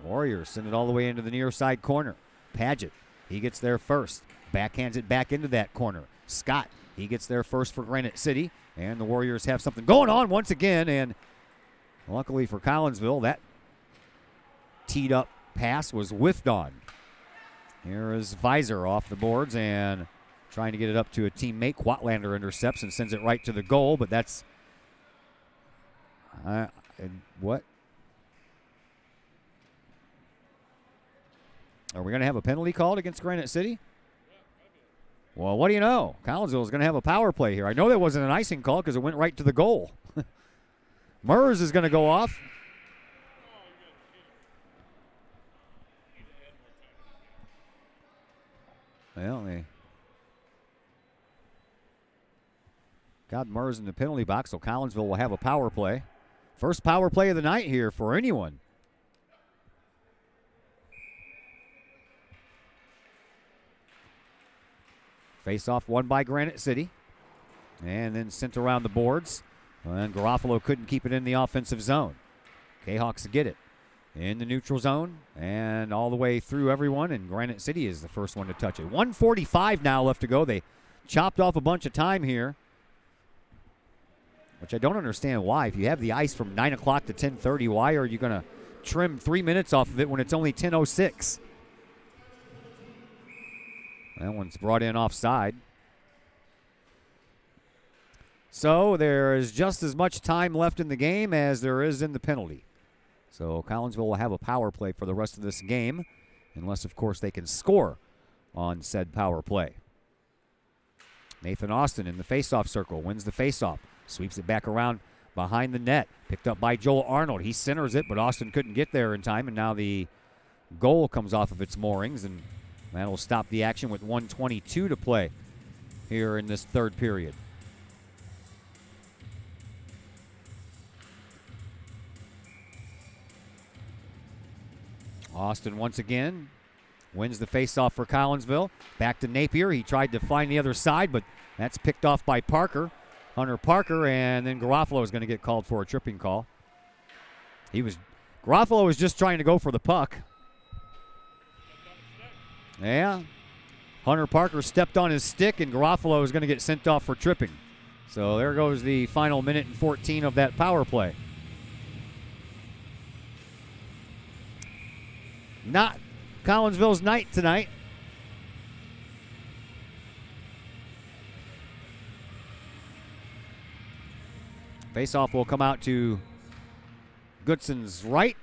Warriors send it all the way into the near side corner. Paget, he gets there first. Backhands it back into that corner. Scott, he gets there first for Granite City. And the Warriors have something going on once again. And luckily for Collinsville, that teed up pass was whiffed on. Here is Visor off the boards and trying to get it up to a teammate. Quatlander intercepts and sends it right to the goal, but that's what? Are we going to have a penalty called against Granite City? Well, what do you know? Collinsville is going to have a power play here. I know that wasn't an icing call because it went right to the goal. Mers is going to go off. Well, they got Mers in the penalty box, so Collinsville will have a power play. First power play of the night here for anyone. Face-off won by Granite City. And then sent around the boards. And Garofalo couldn't keep it in the offensive zone. Kahawks get it in the neutral zone and all the way through everyone, and Granite City is the first one to touch it. 1:45 now left to go. They chopped off a bunch of time here, which I don't understand why. If you have the ice from 9 o'clock to 10:30, why are you going to trim 3 minutes off of it when it's only 10:06? That one's brought in offside. So there is just as much time left in the game as there is in the penalty. So Collinsville will have a power play for the rest of this game, unless, of course, they can score on said power play. Nathan Austin in the faceoff circle, wins the faceoff, sweeps it back around behind the net, picked up by Joel Arnold. He centers it, but Austin couldn't get there in time, and now the goal comes off of its moorings, and that'll stop the action with 1:22 to play here in this third period. Austin once again wins the faceoff for Collinsville. Back to Napier. He tried to find the other side, but that's picked off by Parker. Hunter Parker, and then Garofalo is going to get called for a tripping call. Garofalo was just trying to go for the puck. Yeah. Hunter Parker stepped on his stick, and Garofalo is going to get sent off for tripping. So there goes the final minute and 14 of that power play. Not Collinsville's night tonight. Faceoff will come out to Goodson's right.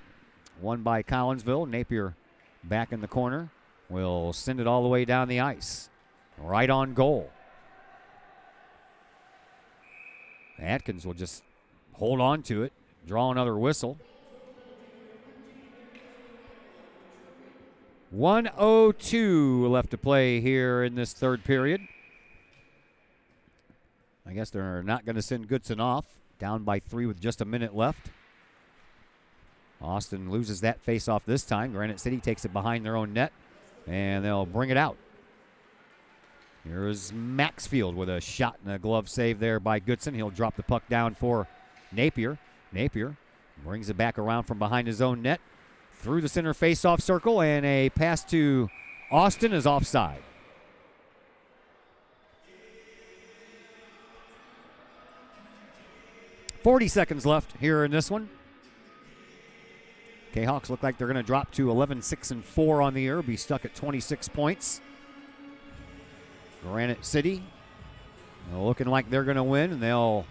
Won by Collinsville. Napier back in the corner. Will send it all the way down the ice. Right on goal. Atkins will just hold on to it. Draw another whistle. 1:02 left to play here in this third period. I guess they're not going to send Goodson off. Down by 3 with just a minute left. Austin loses that face-off this time. Granite City takes it behind their own net, and they'll bring it out. Here's Maxfield with a shot and a glove save there by Goodson. He'll drop the puck down for Napier. Napier brings it back around from behind his own net. Through the center face-off circle, and a pass to Austin is offside. .40 seconds left here in this one. Kahawks look like they're going to drop to 11-6-4 on the year, be stuck at 26 points. Granite City looking like they're going to win, and they'll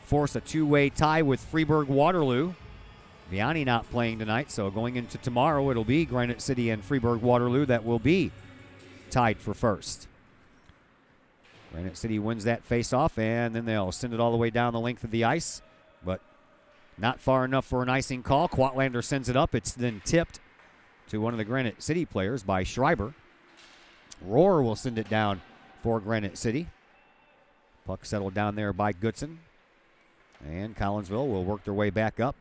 force a two-way tie with Freeburg-Waterloo. Vianney not playing tonight, so going into tomorrow, it'll be Granite City and Freeburg-Waterloo that will be tied for first. Granite City wins that face-off, and then they'll send it all the way down the length of the ice, but not far enough for an icing call. Quatlander sends it up. It's then tipped to one of the Granite City players by Schreiber. Rohr will send it down for Granite City. Puck settled down there by Goodson, and Collinsville will work their way back up.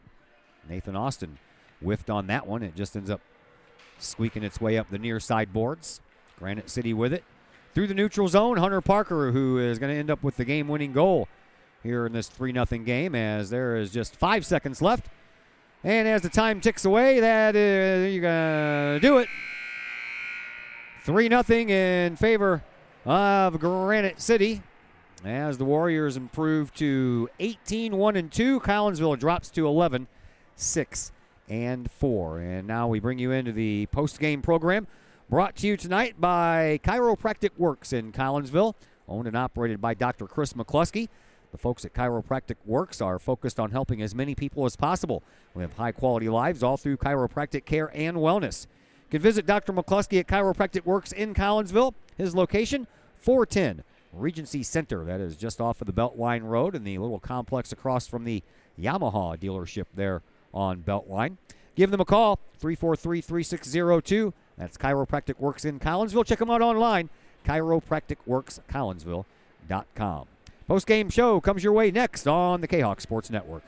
Nathan Austin whiffed on that one. It just ends up squeaking its way up the near side boards. Granite City with it. Through the neutral zone, Hunter Parker, who is going to end up with the game-winning goal here in this 3-0 game, as there is just 5 seconds left. And as the time ticks away, that is, you're going to do it. 3-0 in favor of Granite City, as the Warriors improve to 18-1-2. Collinsville drops to 11-6-4. And now we bring you into the post-game program, brought to you tonight by Chiropractic Works in Collinsville, owned and operated by Dr. Chris McCluskey. The folks at Chiropractic Works are focused on helping as many people as possible live high-quality lives all through chiropractic care and wellness. You can visit Dr. McCluskey at Chiropractic Works in Collinsville. His location, 410 Regency Center. That is just off of the Beltline Road in the little complex across from the Yamaha dealership there on Beltline. Give them a call, 343-3602. That's Chiropractic Works in Collinsville. Check them out online, chiropracticworkscollinsville.com. Post-game show comes your way next on the Kahok Sports Network.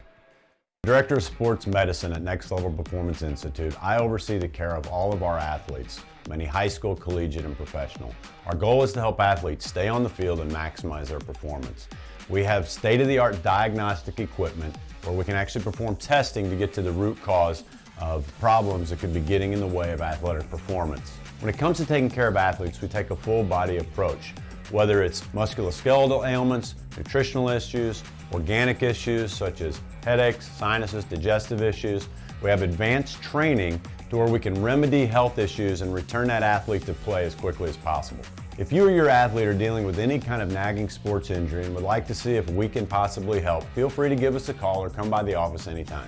Director of Sports Medicine at Next Level Performance Institute, I oversee the care of all of our athletes, many high school, collegiate, and professional. Our goal is to help athletes stay on the field and maximize their performance. We have state-of-the-art diagnostic equipment where we can actually perform testing to get to the root cause of problems that could be getting in the way of athletic performance. When it comes to taking care of athletes, we take a full-body approach. Whether it's musculoskeletal ailments, nutritional issues, organic issues such as headaches, sinuses, digestive issues, we have advanced training to where we can remedy health issues and return that athlete to play as quickly as possible. If you or your athlete are dealing with any kind of nagging sports injury and would like to see if we can possibly help, feel free to give us a call or come by the office anytime.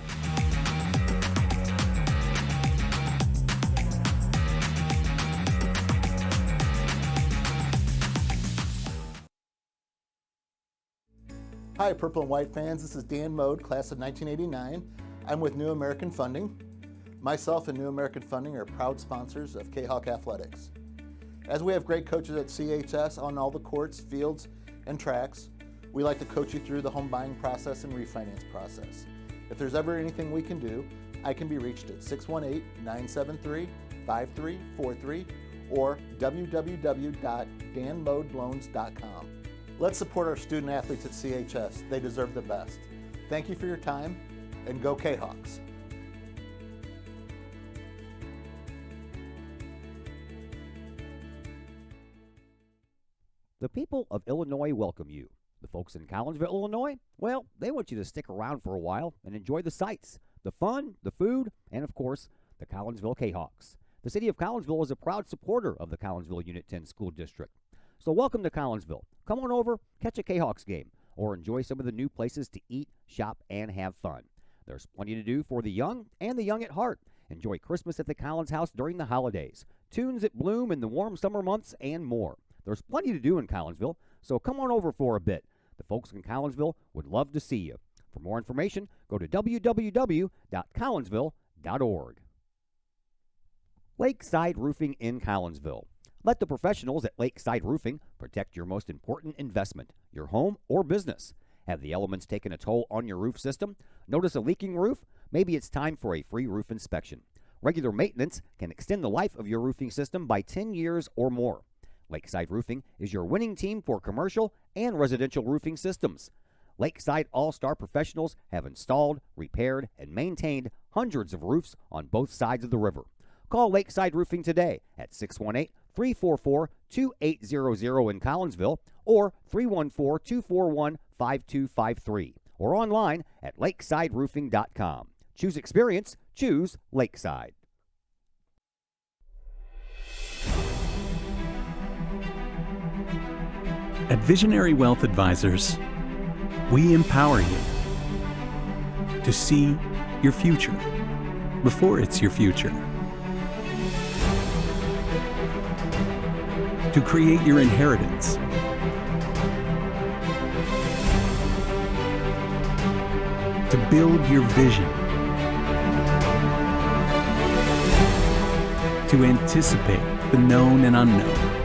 Hi, Purple and White fans. This is Dan Mode, class of 1989. I'm with New American Funding. Myself and New American Funding are proud sponsors of Kahok Athletics. As we have great coaches at CHS on all the courts, fields, and tracks, we like to coach you through the home buying process and refinance process. If there's ever anything we can do, I can be reached at 618-973-5343 or www.danmodeloans.com. Let's support our student athletes at CHS. They deserve the best. Thank you for your time, and go Kahoks. The people of Illinois welcome you. The folks in Collinsville, Illinois, well, they want you to stick around for a while and enjoy the sights, the fun, the food, and of course, the Collinsville Kahoks. The city of Collinsville is a proud supporter of the Collinsville Unit 10 School District. So welcome to Collinsville. Come on over, catch a Kahoks game, or enjoy some of the new places to eat, shop, and have fun. There's plenty to do for the young and the young at heart. Enjoy Christmas at the Collins House during the holidays, tunes at Bloom in the warm summer months, and more. There's plenty to do in Collinsville, so come on over for a bit. The folks in Collinsville would love to see you. For more information, go to www.collinsville.org. Lakeside Roofing in Collinsville. Let the professionals at Lakeside Roofing protect your most important investment, your home or business. Have the elements taken a toll on your roof system? Notice a leaking roof? Maybe it's time for a free roof inspection. Regular maintenance can extend the life of your roofing system by 10 years or more. Lakeside Roofing is your winning team for commercial and residential roofing systems. Lakeside All-Star professionals have installed, repaired, and maintained hundreds of roofs on both sides of the river. Call Lakeside Roofing today at 618-344-2800 in Collinsville or 314-241-5253 or online at lakesideroofing.com. Choose experience, choose Lakeside. At Visionary Wealth Advisors, we empower you to see your future before it's your future, to create your inheritance, to build your vision, to anticipate the known and unknown,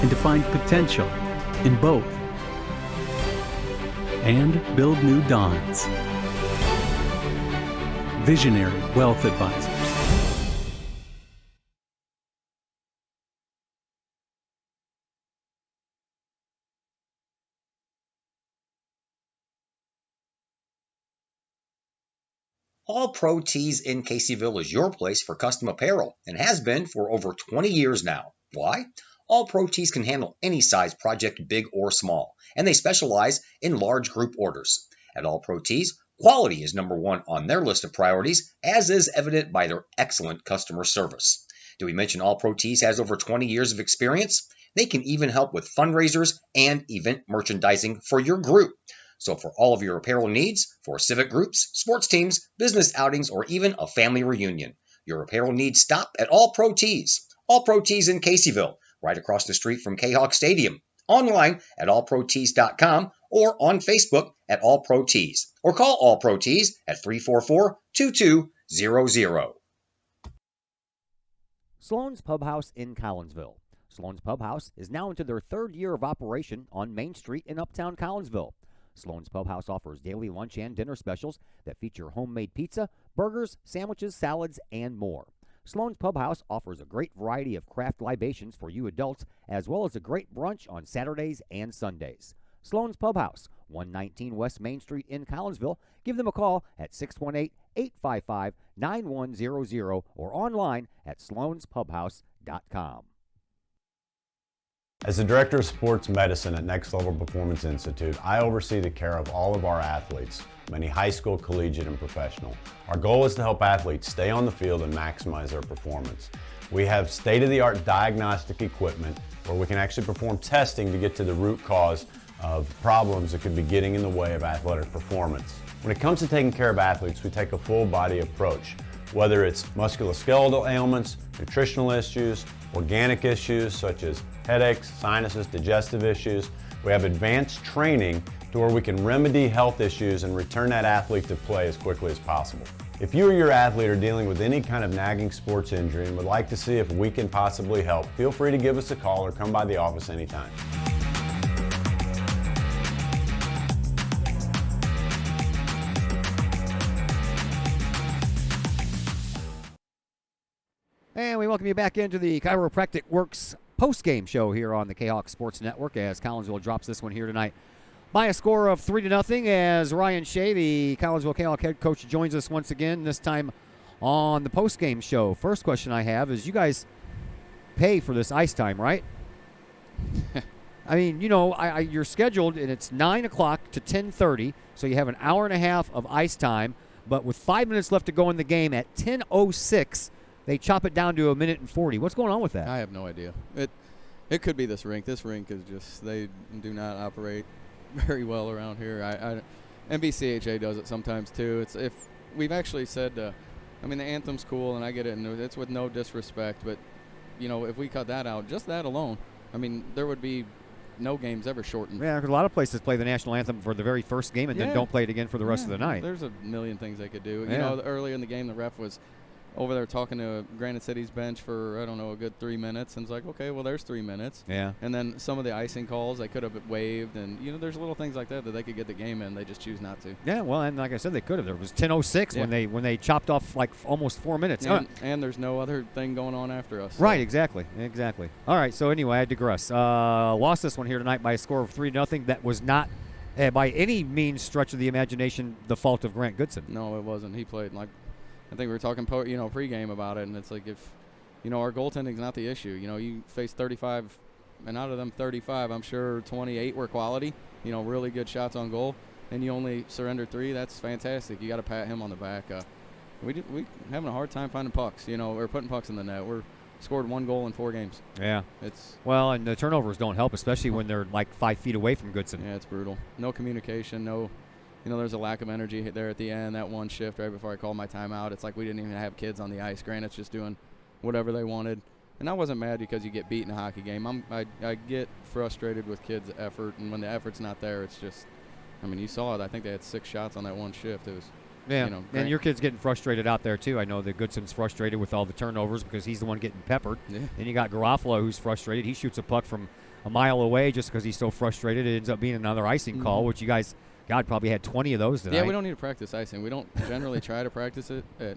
and to find potential in both, and build new dawns. Visionary Wealth Advisors. All Pro Tees in Caseyville is your place for custom apparel and has been for over 20 years now. Why? All Pro Tees can handle any size project, big or small, and they specialize in large group orders. At All Pro Tees, quality is number one on their list of priorities, as is evident by their excellent customer service. Did we mention All Pro Tees has over 20 years of experience? They can even help with fundraisers and event merchandising for your group. So for all of your apparel needs, for civic groups, sports teams, business outings, or even a family reunion, your apparel needs stop at All Pro Tees. All Pro Tees in Caseyville, right across the street from Kahok Stadium. Online at allprotees.com or on Facebook at All Pro Tees. Or call All Pro Tees at 344-2200. Sloan's Pub House in Collinsville. Sloan's Pub House is now into their third year of operation on Main Street in Uptown Collinsville. Sloan's Pub House offers daily lunch and dinner specials that feature homemade pizza, burgers, sandwiches, salads, and more. Sloan's Pub House offers a great variety of craft libations for you adults, as well as a great brunch on Saturdays and Sundays. Sloan's Pub House, 119 West Main Street in Collinsville. Give them a call at 618-855-9100 or online at sloanspubhouse.com. As the Director of Sports Medicine at Next Level Performance Institute, I oversee the care of all of our athletes, many high school, collegiate, and professional. Our goal is to help athletes stay on the field and maximize their performance. We have state-of-the-art diagnostic equipment where we can actually perform testing to get to the root cause of problems that could be getting in the way of athletic performance. When it comes to taking care of athletes, we take a full-body approach. Whether it's musculoskeletal ailments, nutritional issues, organic issues such as headaches, sinuses, digestive issues, we have advanced training to where we can remedy health issues and return that athlete to play as quickly as possible. If you or your athlete are dealing with any kind of nagging sports injury and would like to see if we can possibly help, feel free to give us a call or come by the office anytime. And we welcome you back into the Chiropractic Works post-game show here on the Kahok Sports Network as Collinsville drops this one here tonight by a score of 3-0 as Ryan Shea, the Collinsville Kahok head coach, joins us once again, this time on the post-game show. First question I have is, you guys pay for this ice time, right? I mean, you know, you're scheduled, and it's 9 o'clock to 10:30, so you have an hour and a half of ice time, but with 5 minutes left to go in the game at 10:06, they chop it down to 1:40. What's going on with that? I have no idea. It could be this rink. This rink is just, they do not operate very well around here. NBCHA does it sometimes too. If we've actually said, I mean, the anthem's cool and I get it, and it's with no disrespect, but you know, if we cut that out, just that alone, I mean, there would be no games ever shortened. Yeah, because a lot of places play the national anthem for the very first game and then don't play it again for the rest of the night. There's a million things they could do. Yeah. You know, earlier in the game, the ref was over there talking to Granite City's bench for, I don't know, a good 3 minutes. And it's like, okay, well, there's 3 minutes. Yeah. And then some of the icing calls they could have waived. And, you know, there's little things like that they could get the game in. They just choose not to. Yeah, well, and like I said, they could have. There was 10:06 when they chopped off like almost 4 minutes. And there's no other thing going on after us. So. Right, exactly. All right, so anyway, I digress. Lost this one here tonight by a score of 3-0. That was not, by any means stretch of the imagination, the fault of Grant Goodson. No, it wasn't. He played like, I think we were talking, pregame about it, and it's like, if, you know, our goaltending's not the issue. You know, you face 35, and out of them 35, I'm sure 28 were quality. You know, really good shots on goal, and you only surrender 3. That's fantastic. You got to pat him on the back. We having a hard time finding pucks. You know, or putting pucks in the net. We're scored 1 goal in 4 games. Yeah. Well, and the turnovers don't help, especially when they're like 5 feet away from Goodson. Yeah, it's brutal. No communication. No. You know, there's a lack of energy there at the end, that one shift right before I called my timeout. It's like we didn't even have kids on the ice. Granite's just doing whatever they wanted. And I wasn't mad because you get beat in a hockey game. I get frustrated with kids' effort, and when the effort's not there, it's just, I mean, you saw it. I think they had 6 shots on that one shift. It was, yeah, you know, and your kid's getting frustrated out there, too. I know that Goodson's frustrated with all the turnovers because he's the one getting peppered. Yeah. Then you got Garofalo, who's frustrated. He shoots a puck from a mile away just because he's so frustrated. It ends up being another icing call, which you guys – God, probably had 20 of those tonight. Yeah, we don't need to practice icing. We don't generally try to practice it at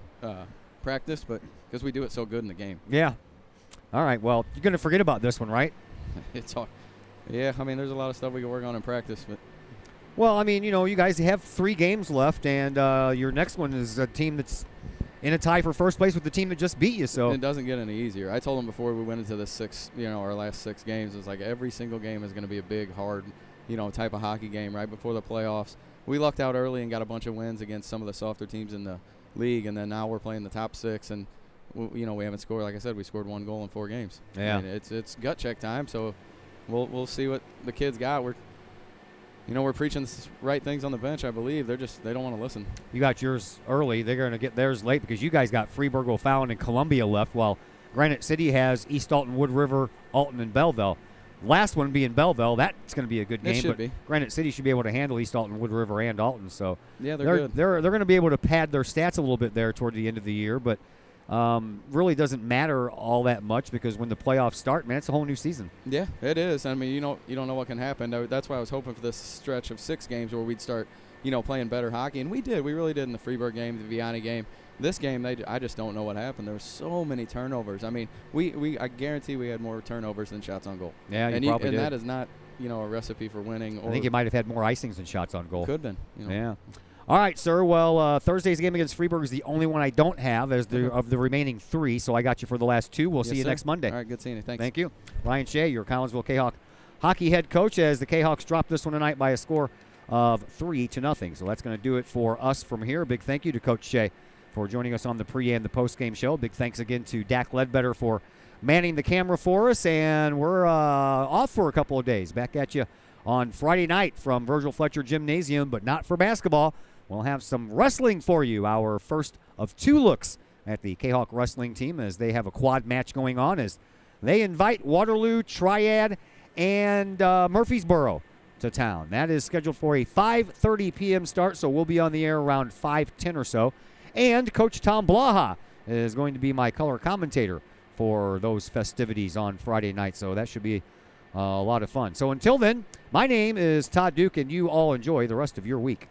practice, but because we do it so good in the game. Yeah. All right, well, you're going to forget about this one, right? It's hard. Yeah, I mean, there's a lot of stuff we can work on in practice. But well, I mean, you know, you guys have 3 games left, and your next one is a team that's in a tie for first place with the team that just beat you. So it doesn't get any easier. I told them before we went into the our last 6 games, it's like every single game is going to be a big, hard, you know, type of hockey game right before the playoffs. We lucked out early and got a bunch of wins against some of the softer teams in the league, and then now we're playing the top 6, and you know, we haven't scored. Like I said, we scored 1 goal in 4 games. Yeah, I mean, it's gut check time. So we'll see what the kids got. We're preaching the right things on the bench. I believe they don't want to listen. You got yours early. They're going to get theirs late because you guys got Freeburg, O'Fallon, and Columbia left, while Granite City has East Alton, Wood River, Alton, and Belleville. Last one being Belleville, that's going to be a good game. It should be. Granite City should be able to handle East Alton, Wood River, and Alton. So yeah, they're good. They're going to be able to pad their stats a little bit there toward the end of the year, but really doesn't matter all that much because when the playoffs start, man, it's a whole new season. Yeah, it is. I mean, you don't know what can happen. That's why I was hoping for this stretch of 6 games where we'd start, you know, playing better hockey, and we did. We really did in the Freeburg game, the Vianney game. This game, I just don't know what happened. There were so many turnovers. I mean, I guarantee we had more turnovers than shots on goal. Yeah, you probably did. And that is not, you know, a recipe for winning. I think you might have had more icings than shots on goal. Could have been. You know. Yeah. All right, sir. Well, Thursday's game against Freeburg is the only one I don't have of the remaining 3, so I got you for the last 2. We'll see you next Monday. All right, good seeing you. Thanks. Thank you. Ryan Shea, your Collinsville Kahok hockey head coach, as the Kahawks drop this one tonight by a score of 3-0. So that's going to do it for us from here. Big thank you to Coach Shea for joining us on the pre and the post-game show. Big thanks again to Dak Ledbetter for manning the camera for us, and we're off for a couple of days. Back at you on Friday night from Virgil Fletcher Gymnasium, but not for basketball. We'll have some wrestling for you, our first of 2 looks at the Kahok wrestling team as they have a quad match going on as they invite Waterloo, Triad, and Murfreesboro to town. That is scheduled for a 5:30 p.m. start, so we'll be on the air around 5:10 or so. And Coach Tom Blaha is going to be my color commentator for those festivities on Friday night, so that should be a lot of fun. So until then, my name is Todd Duke, and you all enjoy the rest of your week.